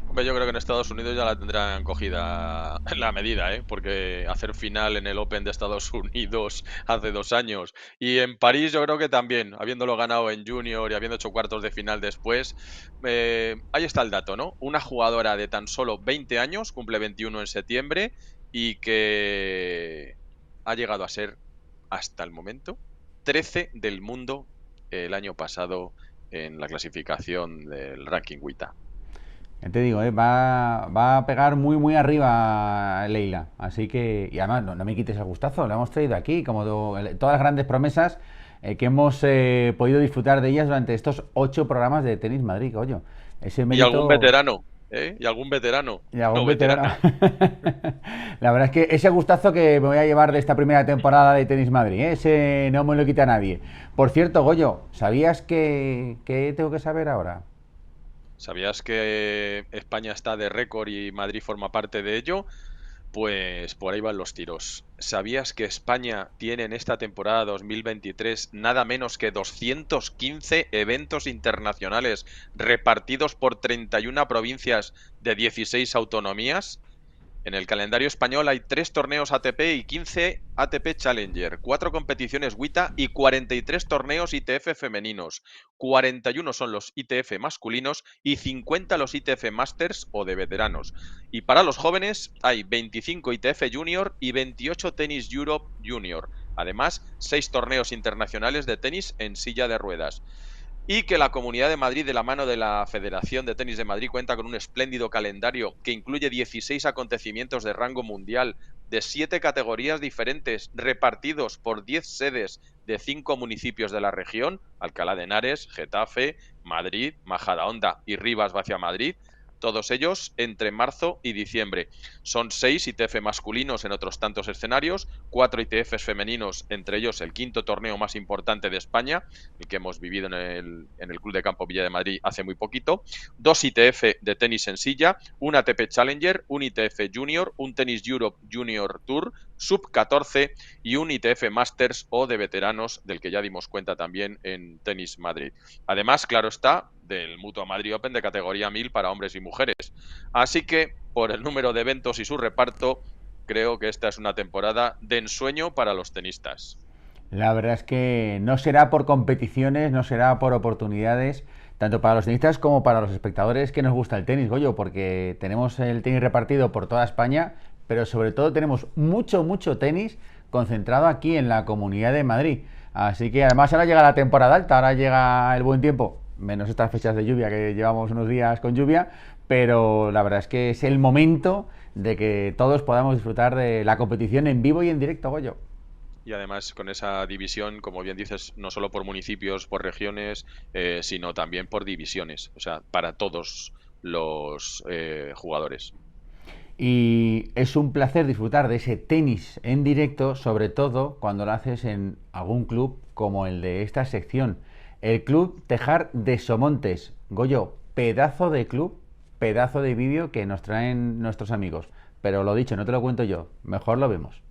Hombre, yo creo que en Estados Unidos ya la tendrán cogida en la medida, ¿eh? Porque hacer final en el Open de Estados Unidos hace 2 años y en París yo creo que también, habiéndolo ganado en Junior y habiendo hecho cuartos de final después, ahí está el dato, ¿no? Una jugadora de tan solo 20 años, cumple 21 en septiembre y que ha llegado a ser, hasta el momento, 13 del mundo el año pasado en la clasificación del ranking WTA. Ya te digo, va a pegar muy muy arriba Leylah, así que, y además no me quites el gustazo, lo hemos traído aquí, como todas las grandes promesas que hemos podido disfrutar de ellas durante estos 8 programas de Tenis Madrid, coño. Ese mérito... Y algún veterano, ¿eh? Y algún veterano. Y algún No, veterano. veterana. La verdad es que ese gustazo que me voy a llevar de esta primera temporada de Tenis Madrid, ¿eh? Ese no me lo quita nadie. Por cierto, Goyo, ¿sabías que tengo que saber ahora? ¿Sabías que España está de récord y Madrid forma parte de ello? Pues por ahí van los tiros. ¿Sabías que España tiene en esta temporada 2023 nada menos que 215 eventos internacionales repartidos por 31 provincias de 16 autonomías? En el calendario español hay 3 torneos ATP y 15 ATP Challenger, 4 competiciones WTA y 43 torneos ITF femeninos. 41 son los ITF masculinos y 50 los ITF Masters o de veteranos. Y para los jóvenes hay 25 ITF Junior y 28 Tennis Europe Junior. Además, 6 torneos internacionales de tenis en silla de ruedas. Y que la Comunidad de Madrid, de la mano de la Federación de Tenis de Madrid, cuenta con un espléndido calendario que incluye 16 acontecimientos de rango mundial de 7 categorías diferentes, repartidos por 10 sedes de 5 municipios de la región: Alcalá de Henares, Getafe, Madrid, Majadahonda y Rivas Vacia Madrid. Todos ellos entre marzo y diciembre. Son 6 ITF masculinos en otros tantos escenarios, 4 ITFs femeninos, entre ellos el 5º torneo más importante de España, el que hemos vivido en el Club de Campo Villa de Madrid hace muy poquito, 2 ITF de tenis en silla, un ATP Challenger, un ITF Junior, un Tennis Europe Junior Tour, Sub 14 y un ITF Masters o de veteranos, del que ya dimos cuenta también en Tenis Madrid. Además, claro está, del Mutua Madrid Open de categoría 1000 para hombres y mujeres. Así que, por el número de eventos y su reparto, creo que esta es una temporada de ensueño para los tenistas. La verdad es que no será por competiciones, no será por oportunidades, tanto para los tenistas como para los espectadores que nos gusta el tenis, Goyo, porque tenemos el tenis repartido por toda España, pero sobre todo tenemos mucho tenis concentrado aquí en la Comunidad de Madrid. Así que además ahora llega la temporada alta, ahora llega el buen tiempo, menos estas fechas de lluvia, que llevamos unos días con lluvia, pero la verdad es que es el momento de que todos podamos disfrutar de la competición en vivo y en directo, Goyo. Y además con esa división, como bien dices, no solo por municipios, por regiones, sino también por divisiones, o sea, para todos los jugadores. Y es un placer disfrutar de ese tenis en directo, sobre todo cuando lo haces en algún club como el de esta sección, el Club Tejar de Somontes. Goyo, pedazo de club, pedazo de vídeo que nos traen nuestros amigos. Pero lo dicho, no te lo cuento yo, mejor lo vemos.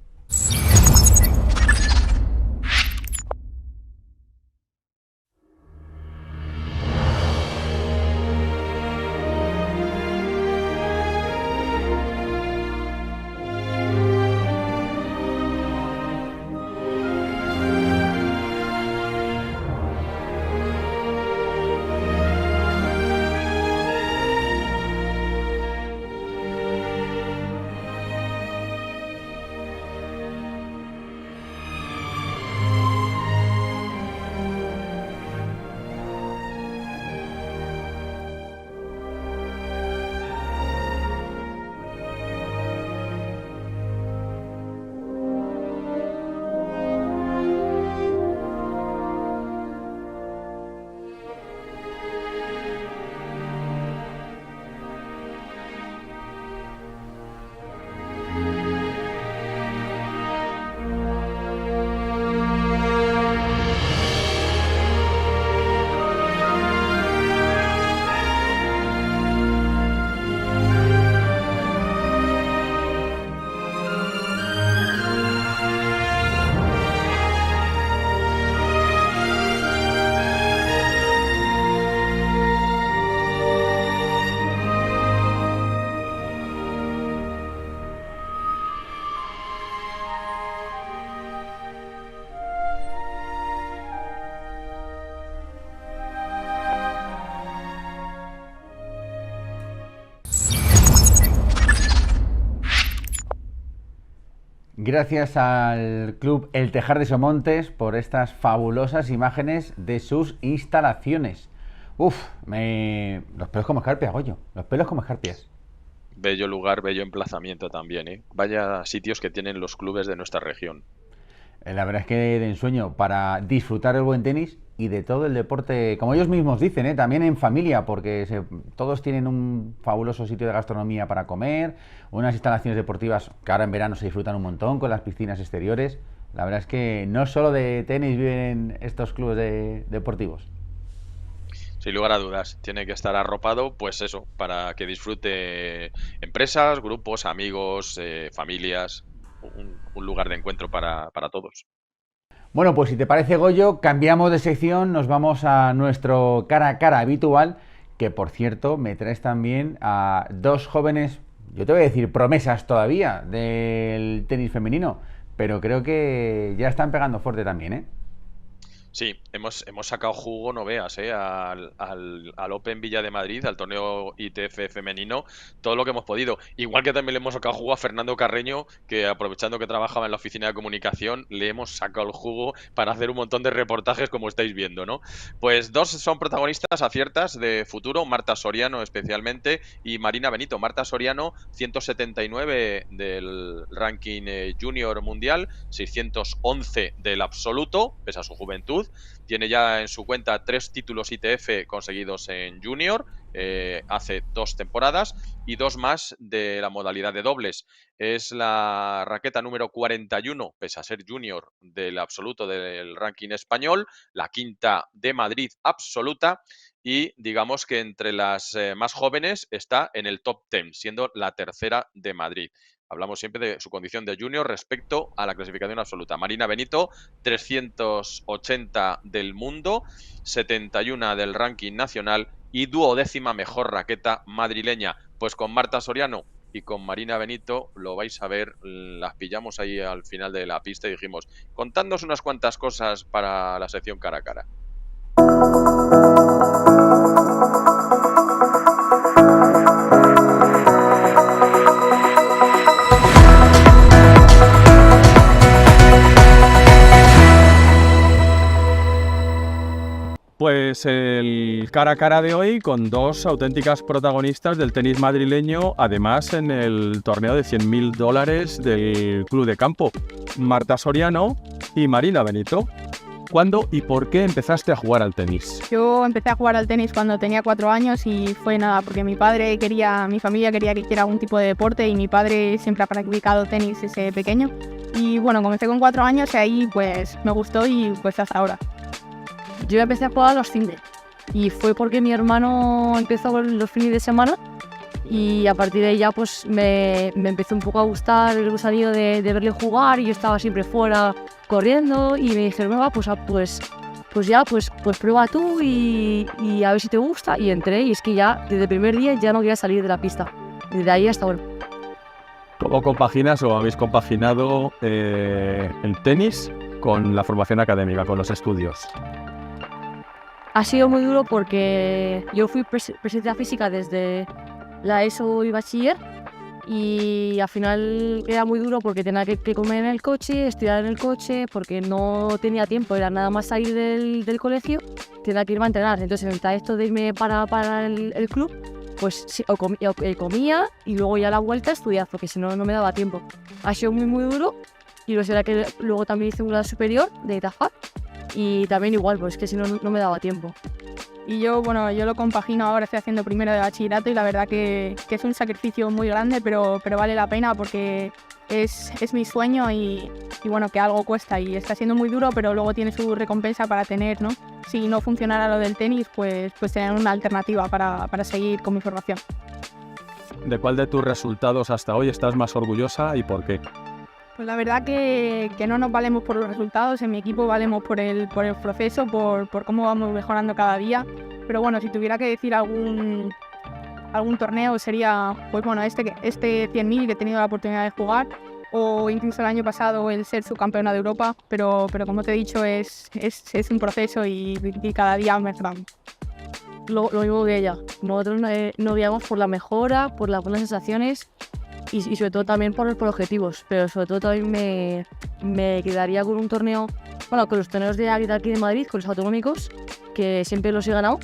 Gracias al Club El Tejar de Somontes por estas fabulosas imágenes de sus instalaciones. Uf, los pelos como escarpias, Goyo, los pelos como escarpias. Bello lugar, bello emplazamiento también, ¿eh? Vaya sitios que tienen los clubes de nuestra región. La verdad es que de ensueño para disfrutar el buen tenis y de todo el deporte, como ellos mismos dicen, también en familia, porque todos tienen un fabuloso sitio de gastronomía para comer, unas instalaciones deportivas que ahora en verano se disfrutan un montón con las piscinas exteriores. La verdad es que no solo de tenis viven estos clubes deportivos. Sin lugar a dudas, tiene que estar arropado, pues eso, para que disfrute empresas, grupos, amigos, familias, un lugar de encuentro para todos. Bueno, pues si te parece, Goyo, cambiamos de sección, nos vamos a nuestro cara a cara habitual, que por cierto me traes también a dos jóvenes, yo te voy a decir promesas todavía del tenis femenino, pero creo que ya están pegando fuerte también, ¿eh? Sí, hemos sacado jugo, no veas, al Open Villa de Madrid, al torneo ITF femenino, todo lo que hemos podido. Igual que también le hemos sacado jugo a Fernando Carreño, que aprovechando que trabajaba en la oficina de comunicación, le hemos sacado el jugo para hacer un montón de reportajes, como estáis viendo, ¿no? Pues dos son protagonistas aciertas de futuro, Marta Soriano especialmente y Marina Benito. Marta Soriano, 179 del ranking junior mundial, 611 del absoluto, pese a su juventud. Tiene ya en su cuenta 3 títulos ITF conseguidos en junior hace 2 temporadas y 2 más de la modalidad de dobles. Es la raqueta número 41, pese a ser junior, del absoluto del ranking español, la quinta de Madrid absoluta y digamos que entre las más jóvenes está en el top 10, siendo la tercera de Madrid. Hablamos siempre de su condición de junior respecto a la clasificación absoluta. Marina Benito, 380 del mundo, 71 del ranking nacional y 12ª mejor raqueta madrileña. Pues con Marta Soriano y con Marina Benito lo vais a ver, las pillamos ahí al final de la pista y dijimos, contadnos unas cuantas cosas para la sección cara a cara. Pues el cara a cara de hoy con dos auténticas protagonistas del tenis madrileño, además en el torneo de $100.000 del Club de Campo, Marta Soriano y Marina Benito. ¿Cuándo y por qué empezaste a jugar al tenis? Yo empecé a jugar al tenis cuando tenía 4 años y fue nada, porque mi familia quería que hiciera algún tipo de deporte y mi padre siempre ha practicado tenis desde pequeño. Y bueno, comencé con 4 años y ahí pues me gustó y pues hasta ahora. Yo empecé a jugar a los fines y fue porque mi hermano empezó con los fines de semana y a partir de ahí ya pues me empezó un poco a gustar el gusanillo de verle jugar y yo estaba siempre fuera corriendo y me dijeron, pues prueba tú y a ver si te gusta, y entré y es que ya desde el primer día ya no quería salir de la pista, desde ahí hasta ahora. ¿Cómo compaginas o habéis compaginado el tenis con la formación académica, con los estudios? Ha sido muy duro porque yo fui presencia física desde la ESO y bachiller y al final era muy duro porque tenía que comer en el coche, estudiar en el coche, porque no tenía tiempo, era nada más salir del colegio, tenía que irme a entrenar. Entonces, entre esto de irme para el club, pues sí, comía y luego ya a la vuelta estudiar, porque si no, no me daba tiempo. Ha sido muy, muy duro y lo será que luego también hice un grado superior de TAFAT y también igual, pues que si no, no me daba tiempo. Y yo lo compagino ahora, estoy haciendo primero de bachillerato y la verdad que es un sacrificio muy grande, pero vale la pena porque es mi sueño y bueno, que algo cuesta y está siendo muy duro, pero luego tiene su recompensa para tener, ¿no? Si no funcionara lo del tenis, pues tener una alternativa para seguir con mi formación. ¿De cuál de tus resultados hasta hoy estás más orgullosa y por qué? Pues la verdad que no nos valemos por los resultados, en mi equipo valemos por el proceso, por cómo vamos mejorando cada día. Pero bueno, si tuviera que decir algún torneo sería, pues bueno, este 100.000 que he tenido la oportunidad de jugar, o incluso el año pasado el ser subcampeona de Europa, pero como te he dicho es un proceso y cada día mejoramos. Lo mismo que ella, nosotros nos guiamos por la mejora, por las buenas sensaciones y sobre todo también por los objetivos, pero sobre todo también me quedaría con un torneo, bueno, con los torneos de aquí de Madrid, con los autonómicos, que siempre los he ganado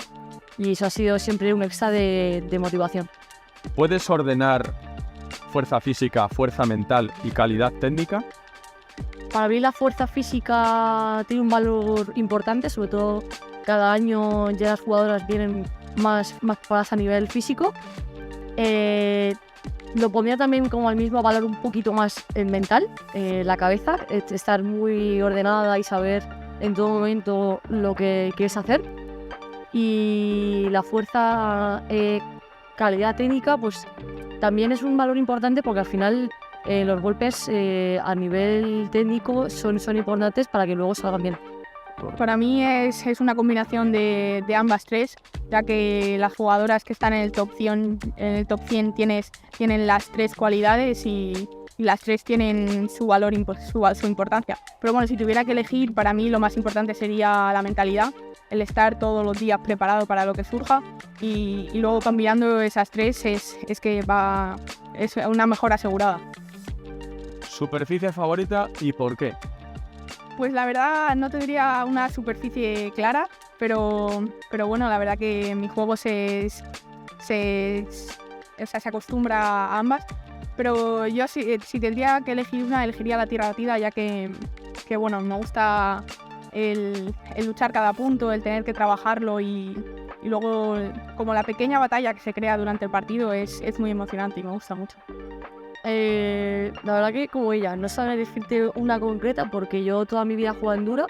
y eso ha sido siempre un extra de motivación. ¿Puedes ordenar fuerza física, fuerza mental y calidad técnica? Para mí la fuerza física tiene un valor importante, sobre todo cada año ya las jugadoras vienen más preparadas a nivel físico. Lo pondría también como al mismo valor un poquito más el mental, la cabeza, estar muy ordenada y saber en todo momento lo que quieres hacer. Y la fuerza, calidad técnica, pues también es un valor importante porque al final los golpes a nivel técnico son importantes para que luego salgan bien. Para mí es una combinación de ambas tres, ya que las jugadoras que están en el top 100 tienen las tres cualidades y las tres tienen su valor, su importancia. Pero bueno, si tuviera que elegir, para mí lo más importante sería la mentalidad, el estar todos los días preparado para lo que surja y luego combinando esas tres es una mejora asegurada. ¿Superficie favorita y por qué? Pues la verdad no tendría una superficie clara, pero bueno, la verdad que mi juego se acostumbra a ambas. Pero yo si tendría que elegir una, elegiría la tierra batida, ya que bueno, me gusta el luchar cada punto, el tener que trabajarlo y luego como la pequeña batalla que se crea durante el partido es muy emocionante y me gusta mucho. La verdad que como ella, no sabré decirte una concreta porque yo toda mi vida jugaba en Dura.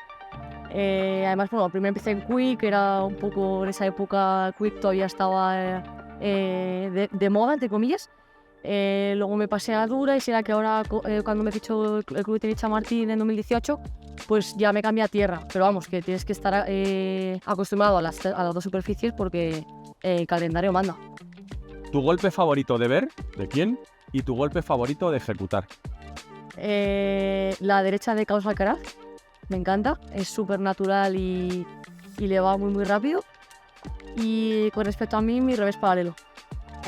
Además, bueno, primero empecé en Quick, era un poco en esa época Quick todavía estaba de moda, entre comillas. Luego me pasé a Dura y será que ahora cuando me fichó el Club de Tenis Chamartín en 2018, pues ya me cambié a tierra. Pero vamos, que tienes que estar acostumbrado a las dos superficies porque el calendario manda. ¿Tu golpe favorito de ver? ¿De quién? ¿Y tu golpe favorito de ejecutar? La derecha de Carlos Alcaraz, me encanta, es súper natural y le va muy muy rápido. Y con respecto a mí, mi revés paralelo,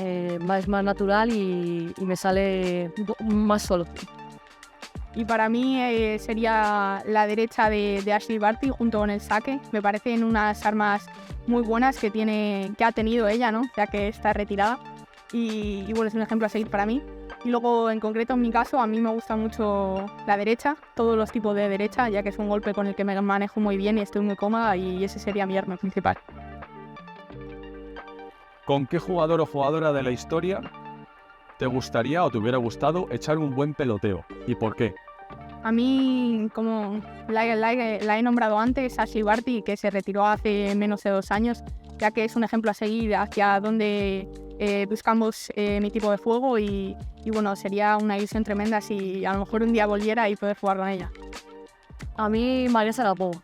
es más natural y me sale más solo. Y para mí sería la derecha de Ashley Barty junto con el saque. Me parecen unas armas muy buenas que ha tenido ella, ¿no? Ya que está retirada. Y bueno, es un ejemplo a seguir para mí. Y luego, en concreto, en mi caso, a mí me gusta mucho la derecha, todos los tipos de derecha, ya que es un golpe con el que me manejo muy bien y estoy muy cómoda, y ese sería mi arma principal. ¿Con qué jugador o jugadora de la historia te gustaría o te hubiera gustado echar un buen peloteo? ¿Y por qué? A mí, como la he nombrado antes, Ashley Barty, que se retiró hace menos de 2 años, ya que es un ejemplo a seguir hacia donde buscamos mi tipo de juego, y bueno, sería una ilusión tremenda si a lo mejor un día volviera y poder jugar con ella. A mí, María Sharapova,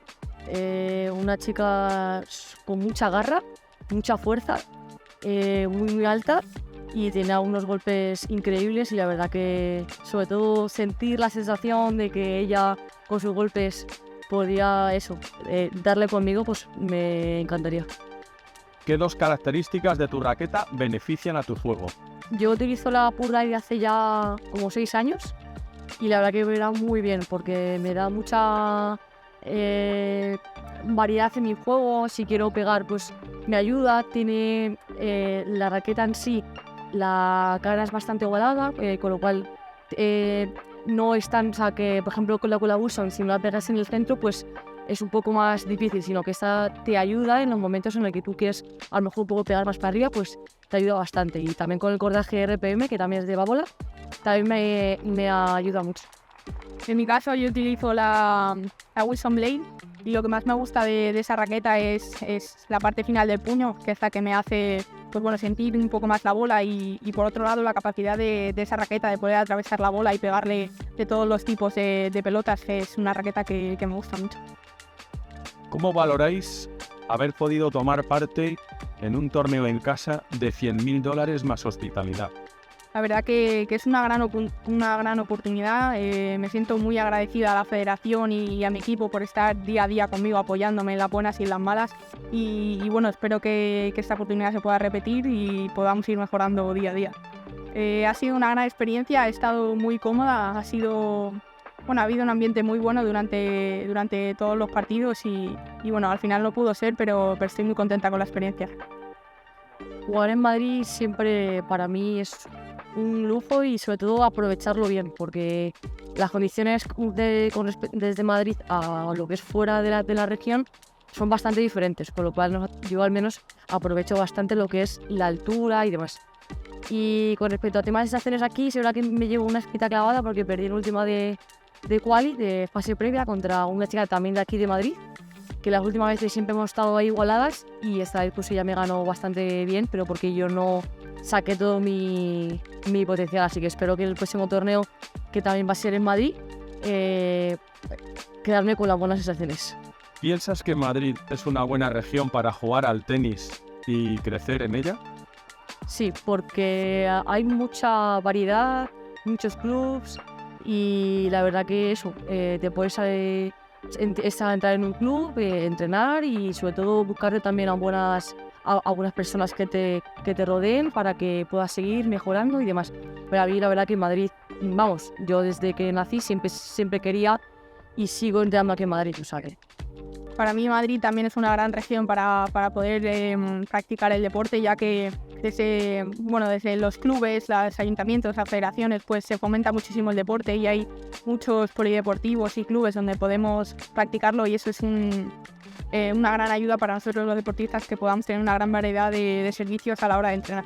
una chica con mucha garra, mucha fuerza, muy alta, y tenía unos golpes increíbles, y la verdad que sobre todo sentir la sensación de que ella con sus golpes podía darle conmigo, pues me encantaría. ¿Qué 2 características de tu raqueta benefician a tu juego? Yo utilizo la Pure Drive hace ya como 6 años, y la verdad que me da muy bien porque me da mucha variedad en mi juego. Si quiero pegar, pues me ayuda. Tiene la raqueta en sí, la cara es bastante ovalada, con lo cual no es tan, o sea, que por ejemplo con la Wilson, si no la pegas en el centro, pues es un poco más difícil, sino que esta te ayuda en los momentos en los que tú quieres a lo mejor un poco pegar más para arriba, pues te ayuda bastante. Y también con el cordaje RPM, que también es de Babola, también me ayuda mucho. En mi caso, yo utilizo la Wilson Blade, y lo que más me gusta de esa raqueta es la parte final del puño, que es la que me hace, pues bueno, sentir un poco más la bola, y por otro lado la capacidad de esa raqueta de poder atravesar la bola y pegarle de todos los tipos de pelotas, que es una raqueta que me gusta mucho. ¿Cómo valoráis haber podido tomar parte en un torneo en casa de $100.000 más hospitalidad? La verdad que es una gran oportunidad. Me siento muy agradecida a la federación y a mi equipo por estar día a día conmigo, apoyándome en las buenas y en las malas. Y bueno, espero que esta oportunidad se pueda repetir y podamos ir mejorando día a día. Ha sido una gran experiencia, he estado muy cómoda, ha habido un ambiente muy bueno durante todos los partidos, y bueno, al final no pudo ser, pero estoy muy contenta con la experiencia. Jugar en Madrid siempre para mí es un lujo, y sobre todo aprovecharlo bien, porque las condiciones desde Madrid a lo que es fuera de la región son bastante diferentes, con lo cual yo al menos aprovecho bastante lo que es la altura y demás. Y con respecto a temas de sensaciones aquí, es verdad que me llevo una espita clavada porque perdí en última de quali, de fase previa, contra una chica también de aquí de Madrid, que las últimas veces siempre hemos estado ahí igualadas, y esta vez pues ella me ganó bastante bien, pero porque yo no saqué todo mi potencial. Así que espero que el próximo torneo, que también va a ser en Madrid, quedarme con las buenas sensaciones. ¿Piensas que Madrid es una buena región para jugar al tenis y crecer en ella? Sí, porque hay mucha variedad, muchos clubs, y la verdad que eso, te puedes entrar en un club, entrenar, y sobre todo buscarte también a buenas personas que te rodeen para que puedas seguir mejorando y demás. Pero a mí la verdad que en Madrid, vamos, yo desde que nací siempre quería, y sigo entrenando aquí en Madrid, o sea que... Para mí Madrid también es una gran región para poder practicar el deporte, ya que desde los clubes, los ayuntamientos, las federaciones, pues se fomenta muchísimo el deporte, y hay muchos polideportivos y clubes donde podemos practicarlo, y eso es una gran ayuda para nosotros los deportistas, que podamos tener una gran variedad de servicios a la hora de entrenar.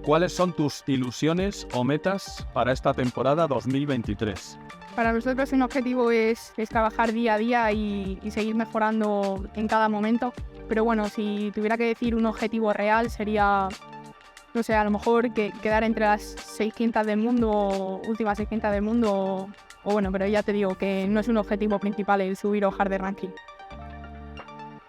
¿Cuáles son tus ilusiones o metas para esta temporada 2023? Para nosotros un objetivo es trabajar día a día y seguir mejorando en cada momento. Pero bueno, si tuviera que decir un objetivo real sería, no sé, a lo mejor quedar entre las 600 del mundo, últimas 600 del mundo, o bueno, pero ya te digo que no es un objetivo principal el subir o bajar de ranking.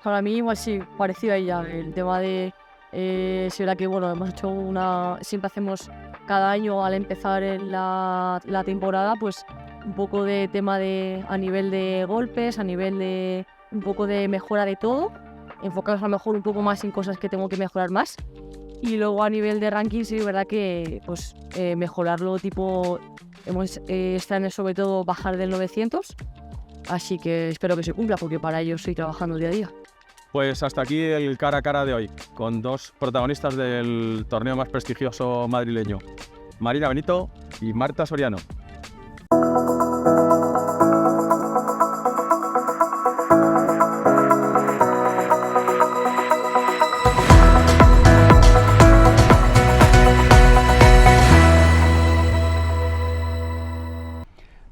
Para mí igual sí, parecido a ella, el tema de... es verdad que bueno, hemos hecho siempre hacemos cada año al empezar la temporada, pues un poco de tema a nivel de golpes, a nivel de un poco de mejora de todo, enfocados a lo mejor un poco más en cosas que tengo que mejorar más, y luego a nivel de ranking sí es verdad que pues mejorarlo, tipo este año sobre todo bajar del 900, así que espero que se cumpla, porque para ello estoy trabajando día a día. Pues hasta aquí el cara a cara de hoy, con 2 protagonistas del torneo más prestigioso madrileño. Marina Benito y Marta Soriano.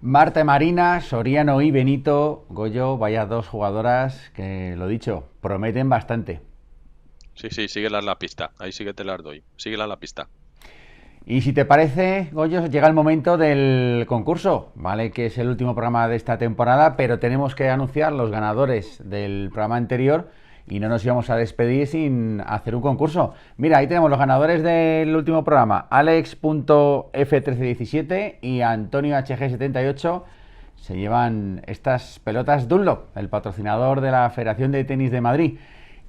Marta Marina, Soriano y Benito, Goyo, vaya dos jugadoras que, lo dicho, prometen bastante. Sí, síguelas en la pista, ahí sí que te las doy, síguelas en la pista. Y si te parece, Goyo, llega el momento del concurso, ¿vale? Que es el último programa de esta temporada, pero tenemos que anunciar los ganadores del programa anterior y no nos íbamos a despedir sin hacer un concurso. Mira, ahí tenemos los ganadores del último programa, Alex.f1317 y Antonio HG78. Se llevan estas pelotas Dunlop, el patrocinador de la Federación de Tenis de Madrid.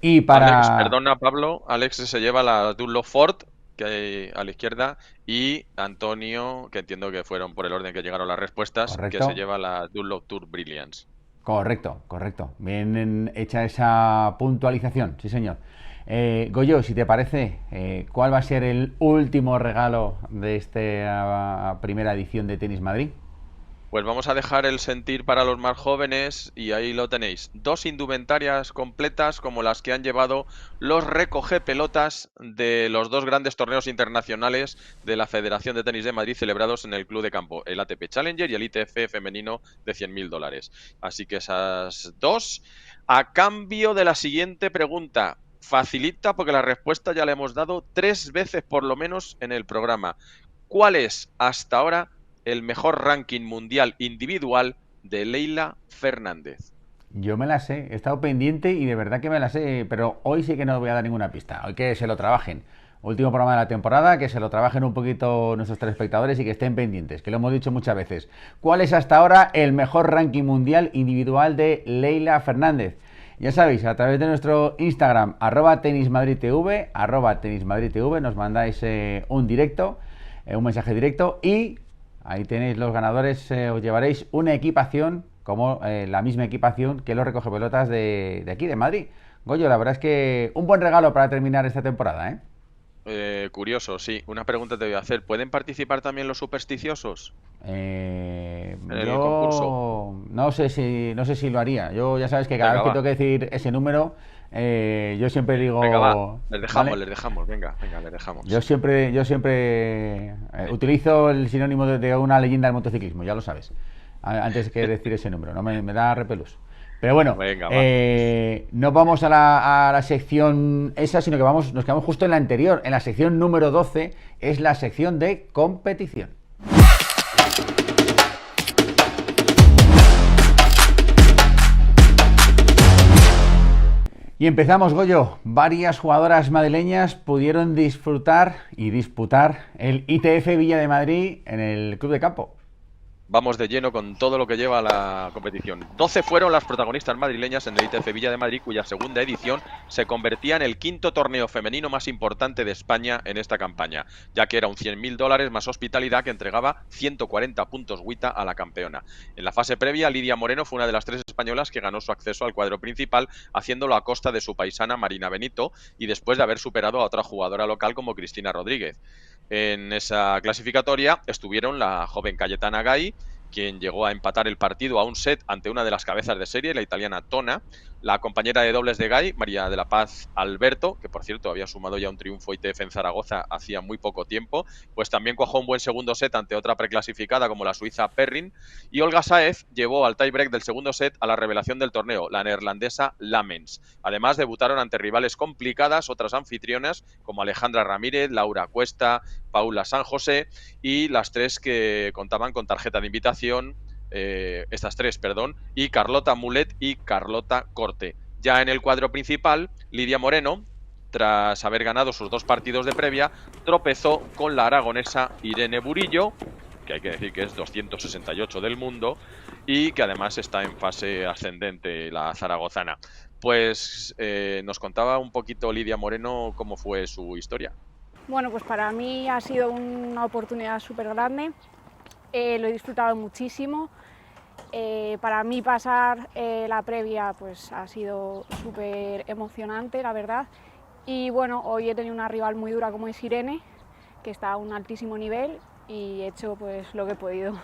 Y para... Alex, perdona Pablo, Alex se lleva la Dunlop Ford, que hay a la izquierda, y Antonio, que entiendo que fueron por el orden que llegaron las respuestas, Correcto. que se lleva la Dunlop Tour Brilliance. Correcto. Bien hecha esa puntualización, sí señor. Goyo, si te parece, ¿cuál va a ser el último regalo de esta primera edición de Tenis Madrid? Pues vamos a dejar el sentir para los más jóvenes y ahí lo tenéis. 2 indumentarias completas como las que han llevado los recogepelotas de los 2 grandes torneos internacionales de la Federación de Tenis de Madrid celebrados en el Club de Campo, el ATP Challenger y el ITF femenino de $100.000. Así que esas 2, a cambio de la siguiente pregunta. Facilita porque la respuesta ya la hemos dado 3 veces por lo menos en el programa. ¿Cuál es hasta ahora el mejor ranking mundial individual de Leylah Fernández? Yo me la sé, he estado pendiente y de verdad que me la sé, pero hoy sí que no voy a dar ninguna pista, hoy que se lo trabajen. Último programa de la temporada, que se lo trabajen un poquito nuestros telespectadores y que estén pendientes, que lo hemos dicho muchas veces. ¿Cuál es hasta ahora el mejor ranking mundial individual de Leylah Fernández? Ya sabéis, a través de nuestro Instagram, @tenismadridtv, nos mandáis un directo, un mensaje directo y... ahí tenéis los ganadores, os llevaréis una equipación, como la misma equipación que los recogepelotas de aquí, de Madrid. Goyo, la verdad es que un buen regalo para terminar esta temporada, ¿eh? Curioso, sí. Una pregunta te voy a hacer. ¿Pueden participar también los supersticiosos? En el concurso. No sé si lo haría. Yo ya sabes que cada vez que tengo que decir ese número, yo siempre digo... Venga, va. Les dejamos, ¿vale? les dejamos. Venga, les dejamos. Yo siempre utilizo el sinónimo de una leyenda del motociclismo, ya lo sabes. Antes que decir ese número, no me da repelús. Pero bueno, Venga, no vamos a la sección esa, sino que nos quedamos justo en la anterior. En la sección número 12 es la sección de competición. Y empezamos, Goyo. Varias jugadoras madrileñas pudieron disfrutar y disputar el ITF Villa de Madrid en el Club de Campo. Vamos de lleno con todo lo que lleva la competición. 12 fueron las protagonistas madrileñas en el ITF Villa de Madrid, cuya segunda edición se convertía en el 5º torneo femenino más importante de España en esta campaña, ya que era un $100.000 más hospitalidad que entregaba 140 puntos WTA a la campeona. En la fase previa, Lidia Moreno fue una de las 3 españolas que ganó su acceso al cuadro principal, haciéndolo a costa de su paisana Marina Benito y después de haber superado a otra jugadora local como Cristina Rodríguez. En esa clasificatoria estuvieron la joven Cayetana Gai, quien llegó a empatar el partido a un set ante una de las cabezas de serie, la italiana Tona, la compañera de dobles de Gai, María de la Paz Alberto, que por cierto había sumado ya un triunfo ITF en Zaragoza hacía muy poco tiempo, pues también cuajó un buen segundo set ante otra preclasificada como la suiza Perrin, y Olga Saez llevó al tiebreak del segundo set a la revelación del torneo, la neerlandesa Lamens. Además debutaron ante rivales complicadas otras anfitrionas como Alejandra Ramírez, Laura Cuesta, Paula San José y las 3 que contaban con tarjeta de invitación, estas 3, y Carlota Mulet y Carlota Corte. Ya en el cuadro principal, Lidia Moreno, tras haber ganado sus 2 partidos de previa, tropezó con la aragonesa Irene Burillo, que hay que decir que es 268 del mundo y que además está en fase ascendente la zaragozana. Pues nos contaba un poquito Lidia Moreno cómo fue su historia. Bueno, pues para mí ha sido una oportunidad súper grande, lo he disfrutado muchísimo. Para mí pasar la previa pues ha sido súper emocionante, la verdad. Y bueno, hoy he tenido una rival muy dura como es Irene, que está a un altísimo nivel y he hecho pues lo que he podido.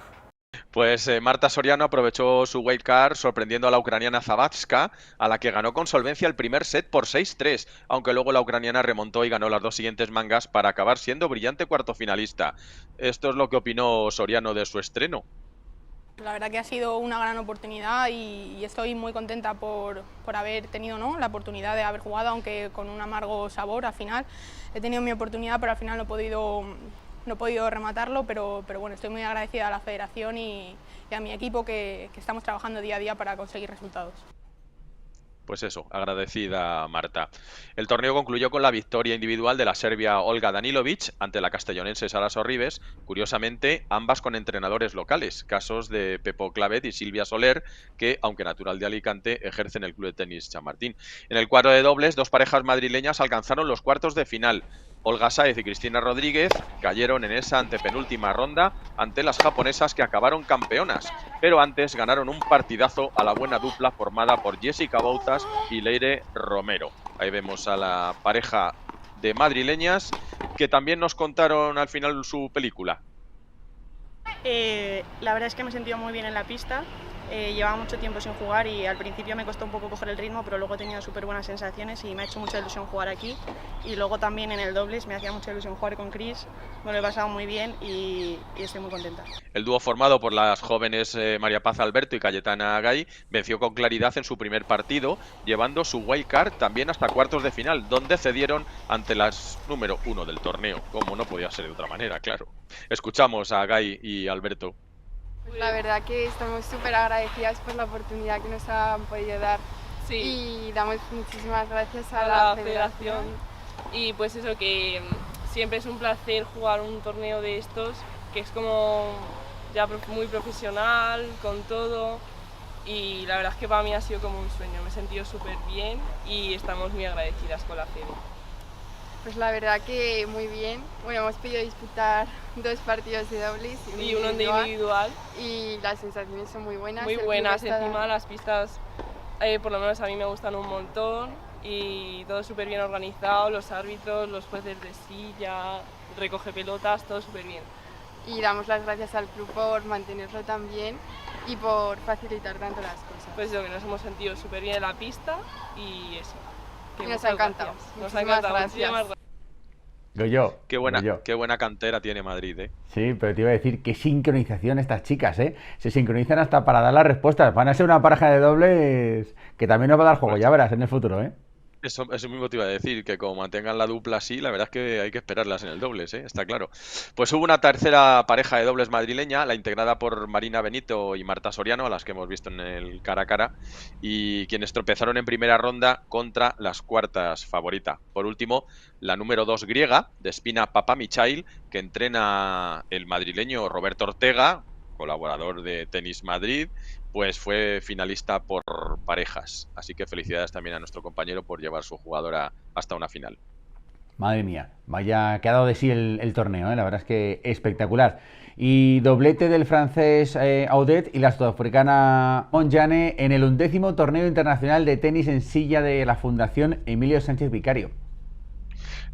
Pues Marta Soriano aprovechó su wildcard sorprendiendo a la ucraniana Zavatska, a la que ganó con solvencia el primer set por 6-3, aunque luego la ucraniana remontó y ganó las dos siguientes mangas para acabar siendo brillante cuarto finalista. Esto es lo que opinó Soriano de su estreno. La verdad que ha sido una gran oportunidad y estoy muy contenta por haber tenido, ¿no?, la oportunidad de haber jugado, aunque con un amargo sabor al final. He tenido mi oportunidad, pero al final no he podido rematarlo, pero bueno, estoy muy agradecida a la federación y a mi equipo que estamos trabajando día a día para conseguir resultados. Pues eso, agradecida Marta. El torneo concluyó con la victoria individual de la serbia Olga Danilovic ante la castellonense Sara Sorribes, curiosamente ambas con entrenadores locales, casos de Pepo Clavet y Silvia Soler, que, aunque natural de Alicante, ejercen el Club de Tenis Chamartín. En el cuadro de dobles, dos parejas madrileñas alcanzaron los cuartos de final. Olga Sáez y Cristina Rodríguez cayeron en esa antepenúltima ronda ante las japonesas, que acabaron campeonas, pero antes ganaron un partidazo a la buena dupla formada por Jessica Boutas y Leire Romero. Ahí vemos a la pareja de madrileñas que también nos contaron al final su película. La verdad es que me he sentido muy bien en la pista. Llevaba mucho tiempo sin jugar y al principio me costó un poco coger el ritmo, pero luego he tenido súper buenas sensaciones y me ha hecho mucha ilusión jugar aquí. Y luego también en el dobles me hacía mucha ilusión jugar con Cris, me lo he pasado muy bien y estoy muy contenta. El dúo formado por las jóvenes María Paz Alberto y Cayetana Gay venció con claridad en su primer partido, llevando su wildcard también hasta cuartos de final, donde cedieron ante las número 1 del torneo, como no podía ser de otra manera, claro. Escuchamos a Gay y Alberto. La verdad que estamos súper agradecidas por la oportunidad que nos han podido dar. Sí. Y damos muchísimas gracias a la federación. Y pues eso, que siempre es un placer jugar un torneo de estos, que es como ya muy profesional, con todo, y la verdad es que para mí ha sido como un sueño, me he sentido súper bien y estamos muy agradecidas con la FED. Pues la verdad que muy bien. Bueno, hemos podido disputar 2 partidos de dobles y uno de individual. Y las sensaciones son muy buenas. Muy buenas, encima las pistas, por lo menos a mí me gustan un montón y todo súper bien organizado, los árbitros, los jueces de silla, recoge pelotas, todo súper bien. Y damos las gracias al club por mantenerlo tan bien y por facilitar tanto las cosas. Pues eso, que nos hemos sentido súper bien en la pista y eso. Y nos ha encantado. Nos ha encantado. Gracias. Goyo. Qué buena cantera tiene Madrid, ¿eh? Sí, pero te iba a decir, qué sincronización estas chicas, ¿eh? Se sincronizan hasta para dar las respuestas. Van a ser una pareja de dobles que también nos va a dar juego, ya verás, en el futuro, ¿eh? Eso mismo te iba a decir, que como mantengan la dupla así, la verdad es que hay que esperarlas en el dobles, ¿eh? Está claro. Pues hubo una tercera pareja de dobles madrileña, la integrada por Marina Benito y Marta Soriano, a las que hemos visto en el cara a cara, y quienes tropezaron en primera ronda contra las cuartas favorita. Por último, la número 2 griega, Despina Papamichail, que entrena el madrileño Roberto Ortega, colaborador de Tenis Madrid, pues fue finalista por parejas. Así que felicidades también a nuestro compañero por llevar su jugadora hasta una final. Madre mía, vaya, que ha dado de sí el torneo, ¿eh? La verdad es que espectacular. Y doblete del francés Audet y la sudafricana Monjane en el 11º torneo internacional de tenis en silla de la Fundación Emilio Sánchez Vicario.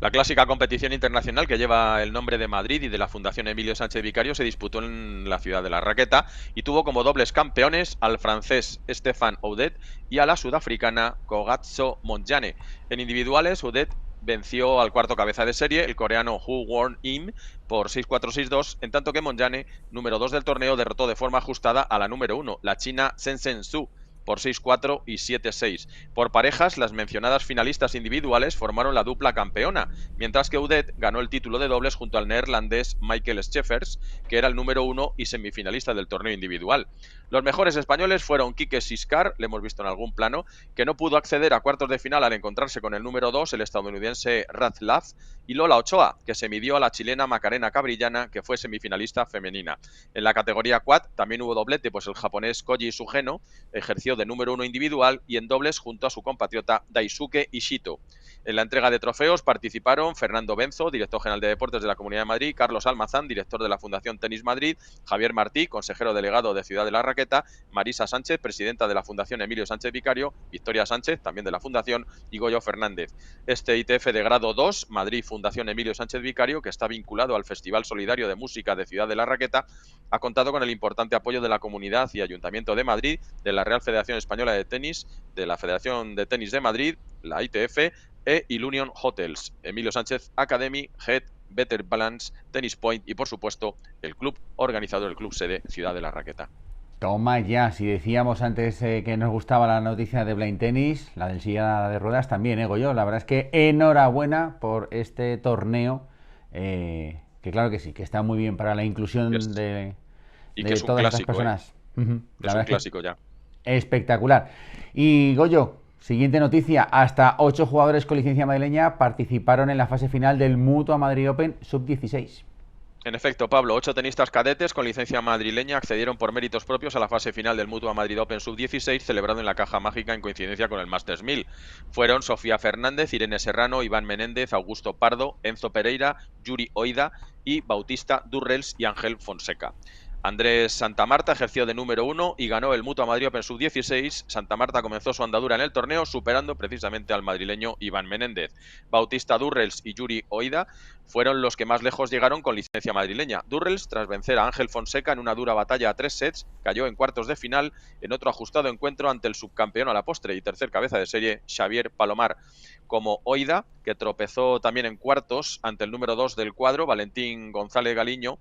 La clásica competición internacional que lleva el nombre de Madrid y de la Fundación Emilio Sánchez Vicario se disputó en la ciudad de la raqueta y tuvo como dobles campeones al francés Stéphane Audet y a la sudafricana Kogatso Monjane. En individuales, Audet venció al cuarto cabeza de serie, el coreano Woo Won Im, por 6-4, 6-2, en tanto que Monjane, número 2 del torneo, derrotó de forma ajustada a la número 1, la china Zheng Su, por 6-4 y 7-6. Por parejas, las mencionadas finalistas individuales formaron la dupla campeona, mientras que Audet ganó el título de dobles junto al neerlandés Michael Scheffers, que era el número 1 y semifinalista del torneo individual. Los mejores españoles fueron Quique Siscar, le hemos visto en algún plano, que no pudo acceder a cuartos de final al encontrarse con el número 2, el estadounidense Razlaf, y Lola Ochoa, que se midió a la chilena Macarena Cabrillana, que fue semifinalista femenina. En la categoría quad también hubo doblete, pues el japonés Koji Sugeno ejerció de número 1 individual y en dobles junto a su compatriota Daisuke Ishito. En la entrega de trofeos participaron Fernando Benzo, director general de Deportes de la Comunidad de Madrid, Carlos Almazán, director de la Fundación Tenis Madrid, Javier Martí, consejero delegado de Ciudad de la Raqueta, Marisa Sánchez, presidenta de la Fundación Emilio Sánchez Vicario, Victoria Sánchez, también de la Fundación, y Goyo Fernández. Este ITF de grado 2, Madrid Fundación Emilio Sánchez Vicario, que está vinculado al Festival Solidario de Música de Ciudad de la Raqueta, ha contado con el importante apoyo de la Comunidad y Ayuntamiento de Madrid, de la Real Federación Española de Tenis, de la Federación de Tenis de Madrid, la ITF e Ilunion Hotels, Emilio Sánchez Academy, Head, Better Balance, Tennis Point y, por supuesto, el club organizador, el club sede Ciudad de la Raqueta. Toma ya, si decíamos antes que nos gustaba la noticia de Blind Tennis, la del silla de ruedas también, Goyo. La verdad es que enhorabuena por este torneo, que claro que sí, que está muy bien para la inclusión de todas estas personas. Es un clásico ya. Espectacular. Y Goyo, siguiente noticia, hasta 8 jugadores con licencia madrileña participaron en la fase final del Mutua Madrid Open Sub-16. En efecto, Pablo, 8 tenistas cadetes con licencia madrileña accedieron por méritos propios a la fase final del Mutua Madrid Open Sub-16 celebrado en la Caja Mágica en coincidencia con el Masters 1000. Fueron Sofía Fernández, Irene Serrano, Iván Menéndez, Augusto Pardo, Enzo Pereira, Yuri Oida y Bautista Durrels y Ángel Fonseca. Andrés Santamarta ejerció de número 1 y ganó el Mutua Madrid Open Sub-16. Santamarta comenzó su andadura en el torneo superando precisamente al madrileño Iván Menéndez. Bautista Durrels y Yuri Oida fueron los que más lejos llegaron con licencia madrileña. Durrels, tras vencer a Ángel Fonseca en una dura batalla a 3 sets, cayó en cuartos de final en otro ajustado encuentro ante el subcampeón a la postre y tercer cabeza de serie Xavier Palomar. Como Oida, que tropezó también en cuartos ante el número 2 del cuadro, Valentín González Galiño.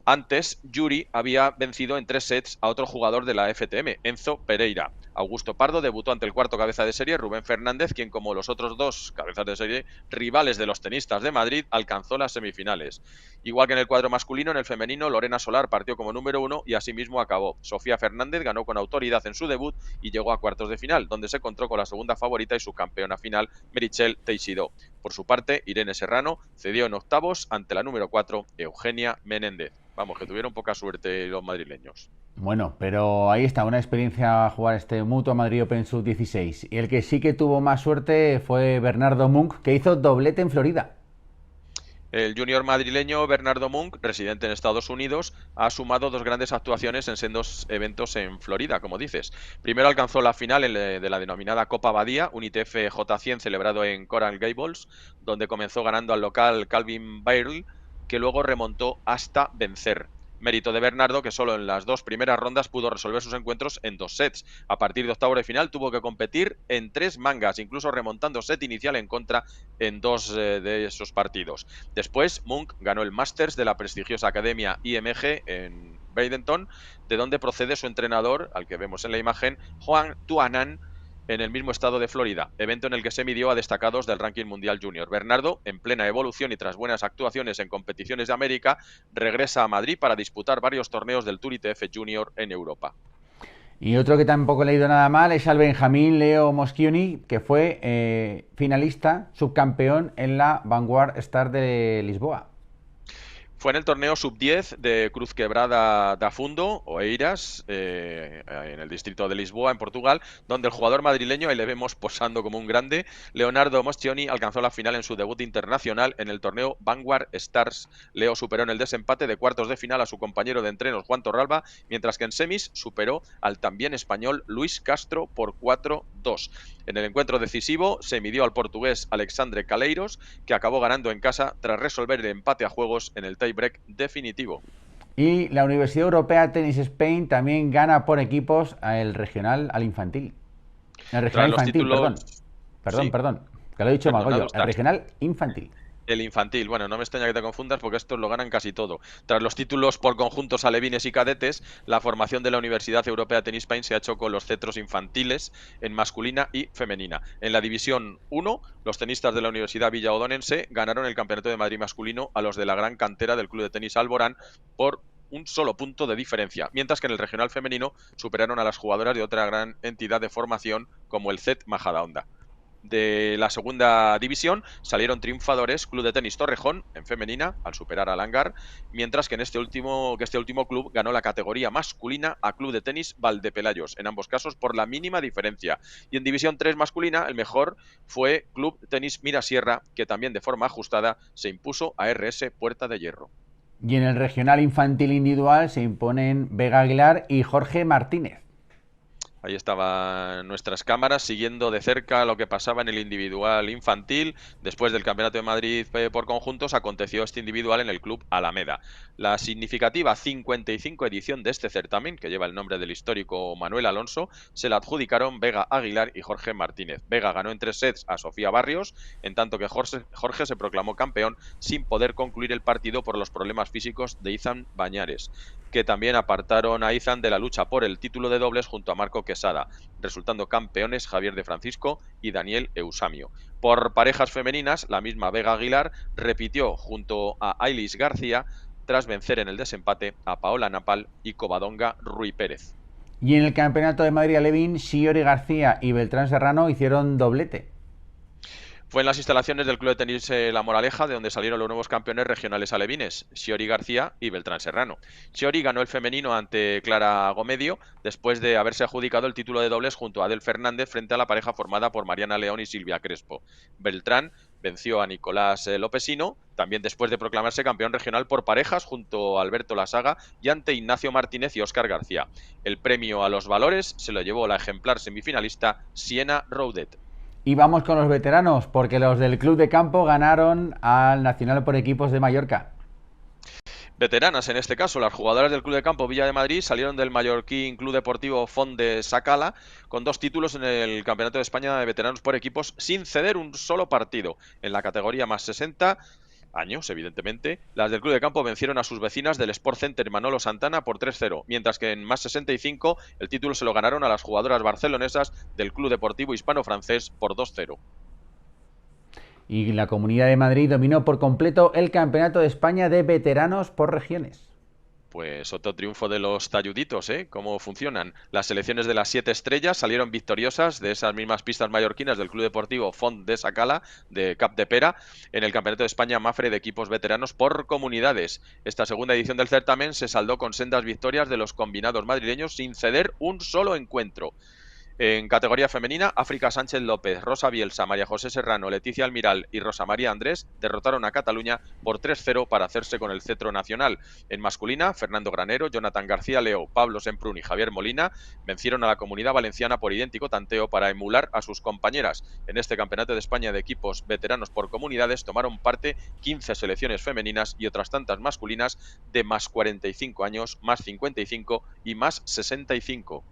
Antes, Yuri había vencido en 3 sets a otro jugador de la FTM, Enzo Pereira. Augusto Pardo debutó ante el cuarto cabeza de serie, Rubén Fernández, quien, como los otros 2 cabezas de serie, rivales de los tenistas de Madrid, alcanzó las semifinales. Igual que en el cuadro masculino, en el femenino, Lorena Solar partió como número 1 y asimismo acabó. Sofía Fernández ganó con autoridad en su debut y llegó a cuartos de final, donde se encontró con la segunda favorita y subcampeona final, Meritxell Teixidó. Por su parte, Irene Serrano cedió en octavos ante la número 4, Eugenia Menéndez. Vamos, que tuvieron poca suerte los madrileños. Bueno, pero ahí está, una experiencia jugar este Mutua Madrid Open Sub-16. Y el que sí que tuvo más suerte fue Bernardo Munk, que hizo doblete en Florida. El junior madrileño Bernardo Munk, residente en Estados Unidos, ha sumado 2 grandes actuaciones en sendos eventos en Florida, como dices. Primero alcanzó la final de la denominada Copa Badía, un ITF J100 celebrado en Coral Gables, donde comenzó ganando al local Calvin Baird, que luego remontó hasta vencer. Mérito de Bernardo, que solo en las 2 primeras rondas pudo resolver sus encuentros en 2 sets. A partir de octavos de final tuvo que competir en 3 mangas, incluso remontando set inicial en contra en 2 de esos partidos. Después, Munk ganó el Masters de la prestigiosa Academia IMG en Bradenton, de donde procede su entrenador, al que vemos en la imagen, Juan Tuanan, en el mismo estado de Florida, evento en el que se midió a destacados del ranking mundial junior. Bernardo, en plena evolución y tras buenas actuaciones en competiciones de América, regresa a Madrid para disputar varios torneos del Tour ITF Junior en Europa. Y otro que tampoco le ha ido nada mal es al Benjamín Leo Moschioni, que fue finalista, subcampeón en la Vanguard Star de Lisboa. Fue en el torneo sub-10 de Cruz Quebrada da Fundo, Oeiras, en el distrito de Lisboa, en Portugal, donde el jugador madrileño, ahí le vemos posando como un grande, Leonardo Moschioni, alcanzó la final en su debut internacional en el torneo Vanguard Stars. Leo superó en el desempate de cuartos de final a su compañero de entrenos Juan Torralba, mientras que en semis superó al también español Luis Castro por 4-2. En el encuentro decisivo se midió al portugués Alexandre Caleiros, que acabó ganando en casa tras resolver el empate a juegos en el tiebreak definitivo. Y la Universidad Europea Tennis Spain también gana por equipos al regional, al infantil. El regional infantil, títulos... perdón, que lo he dicho mal, Goyo. El regional infantil. El infantil, bueno, no me extraña que te confundas porque estos lo ganan casi todo. Tras los títulos por conjuntos alevines y cadetes, la formación de la Universidad Europea Tennis Spain se ha hecho con los cetros infantiles en masculina y femenina. En la división 1, los tenistas de la Universidad Villaodonense ganaron el Campeonato de Madrid masculino a los de la gran cantera del Club de Tenis Alborán por un solo punto de diferencia, mientras que en el regional femenino superaron a las jugadoras de otra gran entidad de formación como el CET Majadahonda. de la segunda división salieron triunfadores Club de Tenis Torrejón en femenina al superar al Hangar, mientras que este último club ganó la categoría masculina a Club de Tenis Valdepelayos, en ambos casos por la mínima diferencia. Y en división 3 masculina el mejor fue Club Tenis Mirasierra, que también de forma ajustada se impuso a RS Puerta de Hierro. Y en el regional infantil individual se imponen Vega Aguilar y Jorge Martínez. Ahí estaban nuestras cámaras siguiendo de cerca lo que pasaba en el individual infantil. Después del Campeonato de Madrid por conjuntos, aconteció este individual en el Club Alameda. La significativa 55 edición de este certamen, que lleva el nombre del histórico Manuel Alonso, se la adjudicaron Vega Aguilar y Jorge Martínez. Vega ganó en 3 sets a Sofía Barrios, en tanto que Jorge se proclamó campeón sin poder concluir el partido por los problemas físicos de Izan Bañares, que también apartaron a Izan de la lucha por el título de dobles junto a Marco Quesada, resultando campeones Javier de Francisco y Daniel Eusamio. Por parejas femeninas, la misma Vega Aguilar repitió junto a Ailis García tras vencer en el desempate a Paola Napal y Covadonga Ruy Pérez. Y en el Campeonato de Madrid Alevín, Siori García y Beltrán Serrano hicieron doblete. Fue en las instalaciones del Club de Tenis La Moraleja, de donde salieron los nuevos campeones regionales alevines, Siori García y Beltrán Serrano. Siori ganó el femenino ante Clara Gomedio, después de haberse adjudicado el título de dobles junto a Adel Fernández frente a la pareja formada por Mariana León y Silvia Crespo. Beltrán venció a Nicolás Lopesino, también después de proclamarse campeón regional por parejas junto a Alberto Lasaga y ante Ignacio Martínez y Óscar García. El premio a los valores se lo llevó la ejemplar semifinalista Siena Roudet. Y vamos con los veteranos, porque los del Club de Campo ganaron al Nacional por Equipos de Mallorca. Veteranas, en este caso, las jugadoras del Club de Campo Villa de Madrid salieron del mallorquín Club Deportivo Font de Sacala con 2 títulos en el Campeonato de España de Veteranos por Equipos sin ceder un solo partido. En la categoría más 60 años, evidentemente, las del Club de Campo vencieron a sus vecinas del Sport Center Manolo Santana por 3-0, mientras que en más 65 el título se lo ganaron a las jugadoras barcelonesas del Club Deportivo Hispano-Francés por 2-0. Y la Comunidad de Madrid dominó por completo el Campeonato de España de Veteranos por regiones. Pues otro triunfo de los talluditos, ¿eh? ¿Cómo funcionan? Las selecciones de las 7 estrellas salieron victoriosas de esas mismas pistas mallorquinas del Club Deportivo Font de Sacala, de Cap de Pera, en el Campeonato de España Mafre de equipos veteranos por comunidades. Esta segunda edición del certamen se saldó con sendas victorias de los combinados madrileños sin ceder un solo encuentro. En categoría femenina, África Sánchez López, Rosa Bielsa, María José Serrano, Leticia Almiral y Rosa María Andrés derrotaron a Cataluña por 3-0 para hacerse con el cetro nacional. En masculina, Fernando Granero, Jonathan García Leo, Pablo Semprún y Javier Molina vencieron a la Comunidad Valenciana por idéntico tanteo para emular a sus compañeras. En este Campeonato de España de equipos veteranos por comunidades tomaron parte 15 selecciones femeninas y otras tantas masculinas de más 45 años, más 55 y más 65.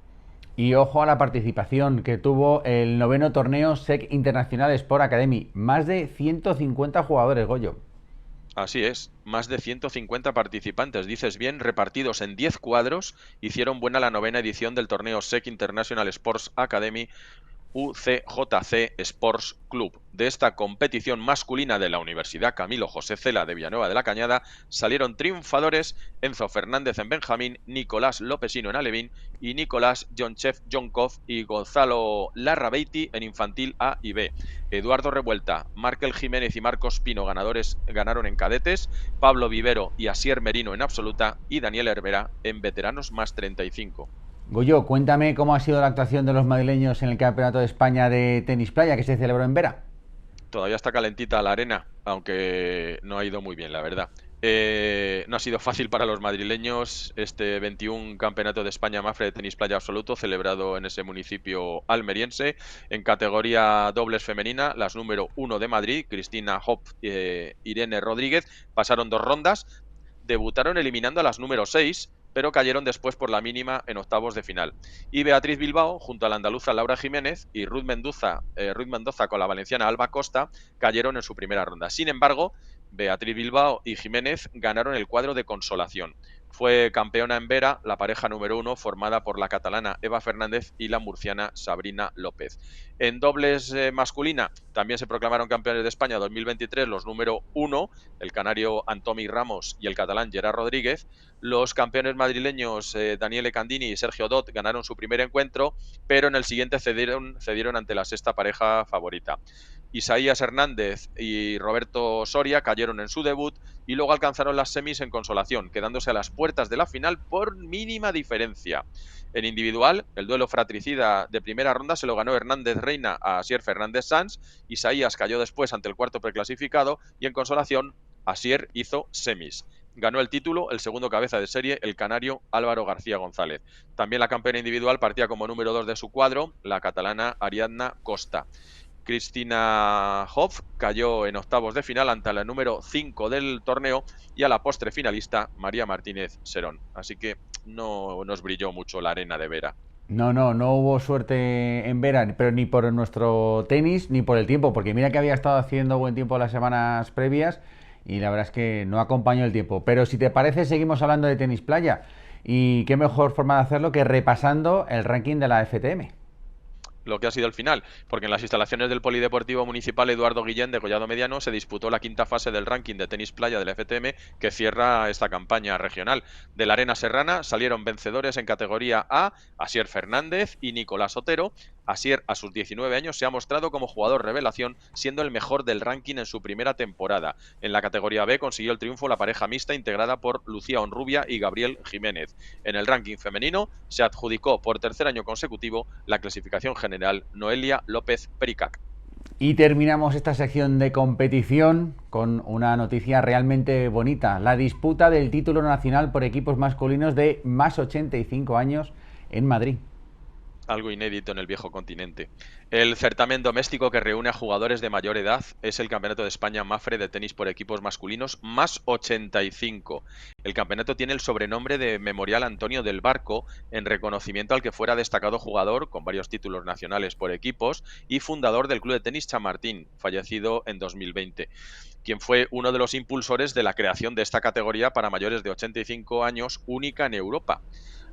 Y ojo a la participación que tuvo el 9º torneo SEC International Sport Academy. Más de 150 jugadores, Goyo. Así es, más de 150 participantes, dices bien, repartidos en 10 cuadros, hicieron buena la 9ª edición del torneo SEC International Sports Academy UCJC Sports Club. De esta competición masculina de la Universidad Camilo José Cela de Villanueva de la Cañada salieron triunfadores Enzo Fernández en Benjamín, Nicolás Lopesino en Alevín y Nicolás Jonchev Jonkov y Gonzalo Larrabeiti en Infantil A y B. Eduardo Revuelta, Markel Jiménez y Marcos Pino ganaron en cadetes, Pablo Vivero y Asier Merino en absoluta y Daniel Hervera en veteranos más 35. Goyo, cuéntame cómo ha sido la actuación de los madrileños en el Campeonato de España de Tenis Playa que se celebró en Vera. Todavía está calentita la arena, aunque no ha ido muy bien, la verdad. No ha sido fácil para los madrileños este 21 Campeonato de España Mafre de Tenis Playa Absoluto celebrado en ese municipio almeriense. En categoría dobles femenina, las número 1 de Madrid, Cristina Hop e Irene Rodríguez, pasaron 2 rondas, debutaron eliminando a las número 6, pero cayeron después por la mínima en octavos de final. Y Beatriz Bilbao, junto a la andaluza Laura Jiménez, y Ruth Mendoza con la valenciana Alba Costa, cayeron en su primera ronda. Sin embargo, Beatriz Bilbao y Jiménez ganaron el cuadro de consolación. Fue campeona en Vera la pareja número 1 formada por la catalana Eva Fernández y la murciana Sabrina López. En dobles masculina también se proclamaron campeones de España 2023 los número 1, el canario Antomi Ramos y el catalán Gerard Rodríguez. Los campeones madrileños Daniele Candini y Sergio Dot ganaron su primer encuentro, pero en el siguiente cedieron ante la sexta pareja favorita. Isaías Hernández y Roberto Soria cayeron en su debut y luego alcanzaron las semis en consolación, quedándose a las puertas de la final por mínima diferencia. En individual, el duelo fratricida de primera ronda se lo ganó Hernández Reina a Asier Fernández Sanz. Isaías cayó después ante el cuarto preclasificado y en consolación Asier hizo semis. Ganó el título el segundo cabeza de serie, el canario Álvaro García González. También la campeona individual partía como número 2 de su cuadro, la catalana Ariadna Costa. Cristina Hoff cayó en octavos de final ante la número 5 del torneo y a la postre finalista María Martínez Serón. Así que no nos brilló mucho la arena de Vera. No hubo suerte en Vera, pero ni por nuestro tenis ni por el tiempo, porque mira que había estado haciendo buen tiempo las semanas previas y la verdad es que no acompañó el tiempo. Pero si te parece, seguimos hablando de tenis playa y qué mejor forma de hacerlo que repasando el ranking de la FTM. Lo que ha sido el final, porque en las instalaciones del Polideportivo Municipal Eduardo Guillén de Collado Mediano se disputó la quinta fase del ranking de tenis playa del FTM que cierra esta campaña regional. De la Arena Serrana salieron vencedores en categoría A, Asier Fernández y Nicolás Otero. Asier, a sus 19 años, se ha mostrado como jugador revelación, siendo el mejor del ranking en su primera temporada. En la categoría B consiguió el triunfo la pareja mixta integrada por Lucía Honrubia y Gabriel Jiménez. En el ranking femenino se adjudicó por tercer año consecutivo la clasificación general Noelia López Pericac. Y terminamos esta sección de competición con una noticia realmente bonita: la disputa del título nacional por equipos masculinos de más 85 años en Madrid. Algo inédito en el viejo continente. El certamen doméstico que reúne a jugadores de mayor edad es el Campeonato de España Mafre de tenis por equipos masculinos más 85. El campeonato tiene el sobrenombre de Memorial Antonio del Barco, en reconocimiento al que fuera destacado jugador con varios títulos nacionales por equipos y fundador del Club de Tenis Chamartín, fallecido en 2020, quien fue uno de los impulsores de la creación de esta categoría para mayores de 85 años, única en Europa.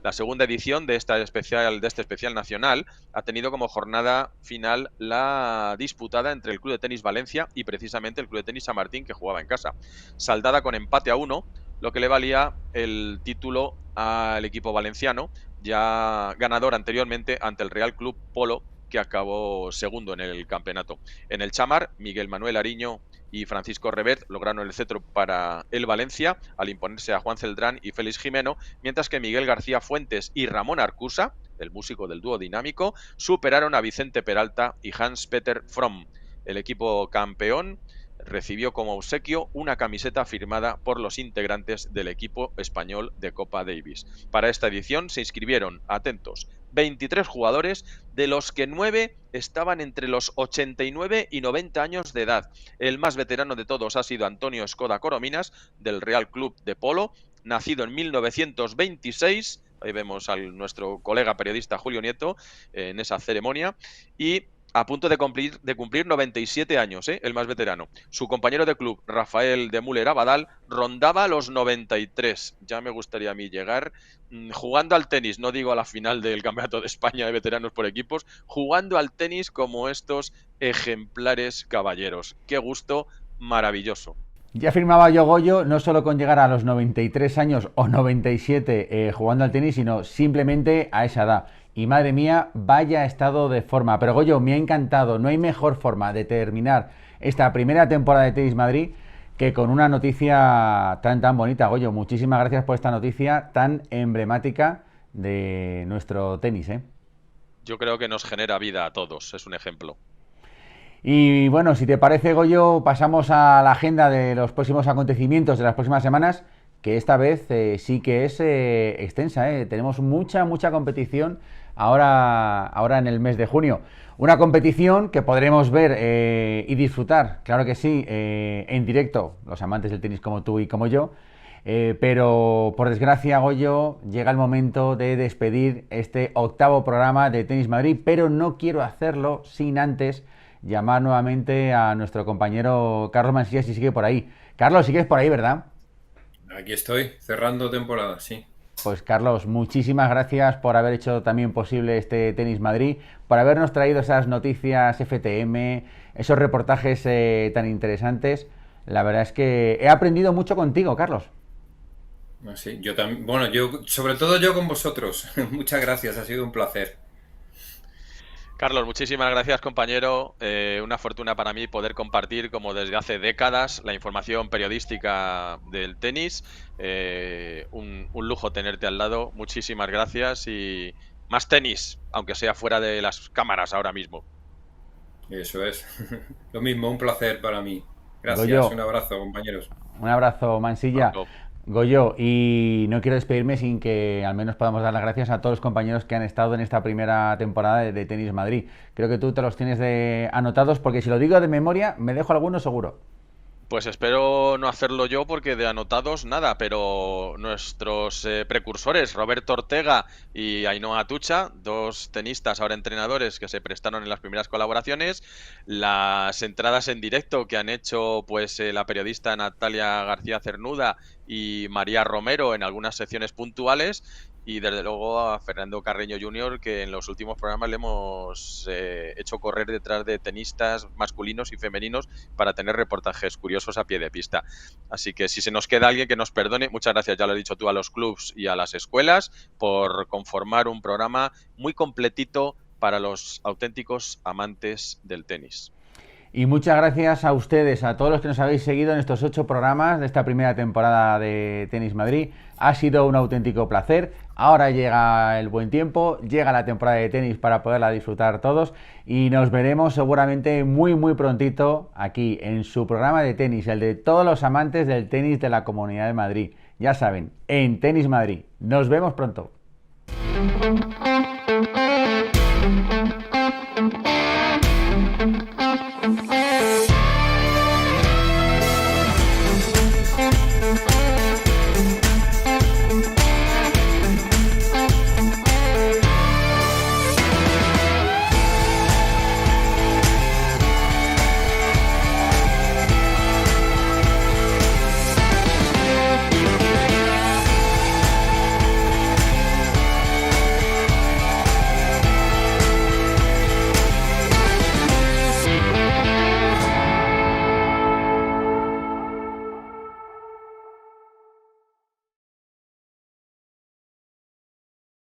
La segunda edición de este especial nacional ha tenido como jornada final la disputada entre el Club de Tenis Valencia y precisamente el Club de Tenis San Martín, que jugaba en casa, saldada con empate a 1, lo que le valía el título al equipo valenciano, ya ganador anteriormente ante el Real Club Polo, que acabó segundo en el campeonato. En el Chamar, Miguel Manuel Ariño y Francisco Revert lograron el cetro para el Valencia al imponerse a Juan Celdrán y Félix Jimeno, mientras que Miguel García Fuentes y Ramón Arcusa, el músico del dúo dinámico, superaron a Vicente Peralta y Hans-Peter Fromm. El equipo campeón recibió como obsequio una camiseta firmada por los integrantes del equipo español de Copa Davis. Para esta edición se inscribieron, atentos, 23 jugadores, de los que 9 estaban entre los 89 y 90 años de edad. El más veterano de todos ha sido Antonio Escoda Corominas, del Real Club de Polo, nacido en 1926. Ahí vemos a nuestro colega periodista Julio Nieto en esa ceremonia, y a punto de cumplir 97 años, el más veterano. Su compañero de club, Rafael de Müller Abadal, rondaba los 93. Ya me gustaría a mí llegar jugando al tenis, no digo a la final del Campeonato de España de veteranos por equipos, jugando al tenis como estos ejemplares caballeros. Qué gusto maravilloso. Ya firmaba yo, Goyo, no solo con llegar a los 93 años o 97 jugando al tenis, sino simplemente a esa edad. Y madre mía, vaya estado de forma. Pero Goyo, me ha encantado. No hay mejor forma de terminar esta primera temporada de Tenis Madrid que con una noticia tan bonita. Goyo, muchísimas gracias por esta noticia tan emblemática de nuestro tenis, Yo creo que nos genera vida a todos, es un ejemplo. Y bueno, si te parece, Goyo, pasamos a la agenda de los próximos acontecimientos de las próximas semanas, que esta vez sí que es extensa, Tenemos mucha competición ahora en el mes de junio. Una competición que podremos ver y disfrutar, claro que sí, en directo, los amantes del tenis como tú y como yo, pero por desgracia, Goyo, llega el momento de despedir este 8º programa de Tenis Madrid, pero no quiero hacerlo sin antes llamar nuevamente a nuestro compañero Carlos Mansilla, si sigue por ahí. Carlos, sigues por ahí, ¿verdad? Aquí estoy, cerrando temporada, sí. Pues Carlos, muchísimas gracias por haber hecho también posible este Tenis Madrid, por habernos traído esas noticias FTM, esos reportajes tan interesantes. La verdad es que he aprendido mucho contigo, Carlos. Sí, yo también, bueno, sobre todo yo con vosotros. Muchas gracias, ha sido un placer. Carlos, muchísimas gracias, compañero. Una fortuna para mí poder compartir, como desde hace décadas, la información periodística del tenis. Un lujo tenerte al lado. Muchísimas gracias y más tenis, aunque sea fuera de las cámaras ahora mismo. Eso es. Lo mismo, un placer para mí. Gracias, Goyo, un abrazo, compañeros. Un abrazo, Mansilla. Goyo, y no quiero despedirme sin que al menos podamos dar las gracias a todos los compañeros que han estado en esta primera temporada de Tenis Madrid. Creo que tú te los tienes anotados, porque si lo digo de memoria, me dejo algunos seguro. Pues espero no hacerlo yo, porque de anotados nada, pero nuestros precursores, Roberto Ortega y Ainhoa Atucha, dos tenistas, ahora entrenadores, que se prestaron en las primeras colaboraciones, las entradas en directo que han hecho pues la periodista Natalia García Cernuda y María Romero en algunas secciones puntuales, y desde luego a Fernando Carreño Jr., que en los últimos programas le hemos hecho correr detrás de tenistas masculinos y femeninos para tener reportajes curiosos a pie de pista. Así que si se nos queda alguien, que nos perdone. Muchas gracias, ya lo has dicho tú, a los clubs y a las escuelas por conformar un programa muy completito para los auténticos amantes del tenis. Y muchas gracias a ustedes, a todos los que nos habéis seguido en estos 8 programas de esta primera temporada de Tenis Madrid. Ha sido un auténtico placer. Ahora llega el buen tiempo, llega la temporada de tenis para poderla disfrutar todos, y nos veremos seguramente muy prontito aquí en su programa de tenis, el de todos los amantes del tenis de la Comunidad de Madrid. Ya saben, en Tenis Madrid. Nos vemos pronto.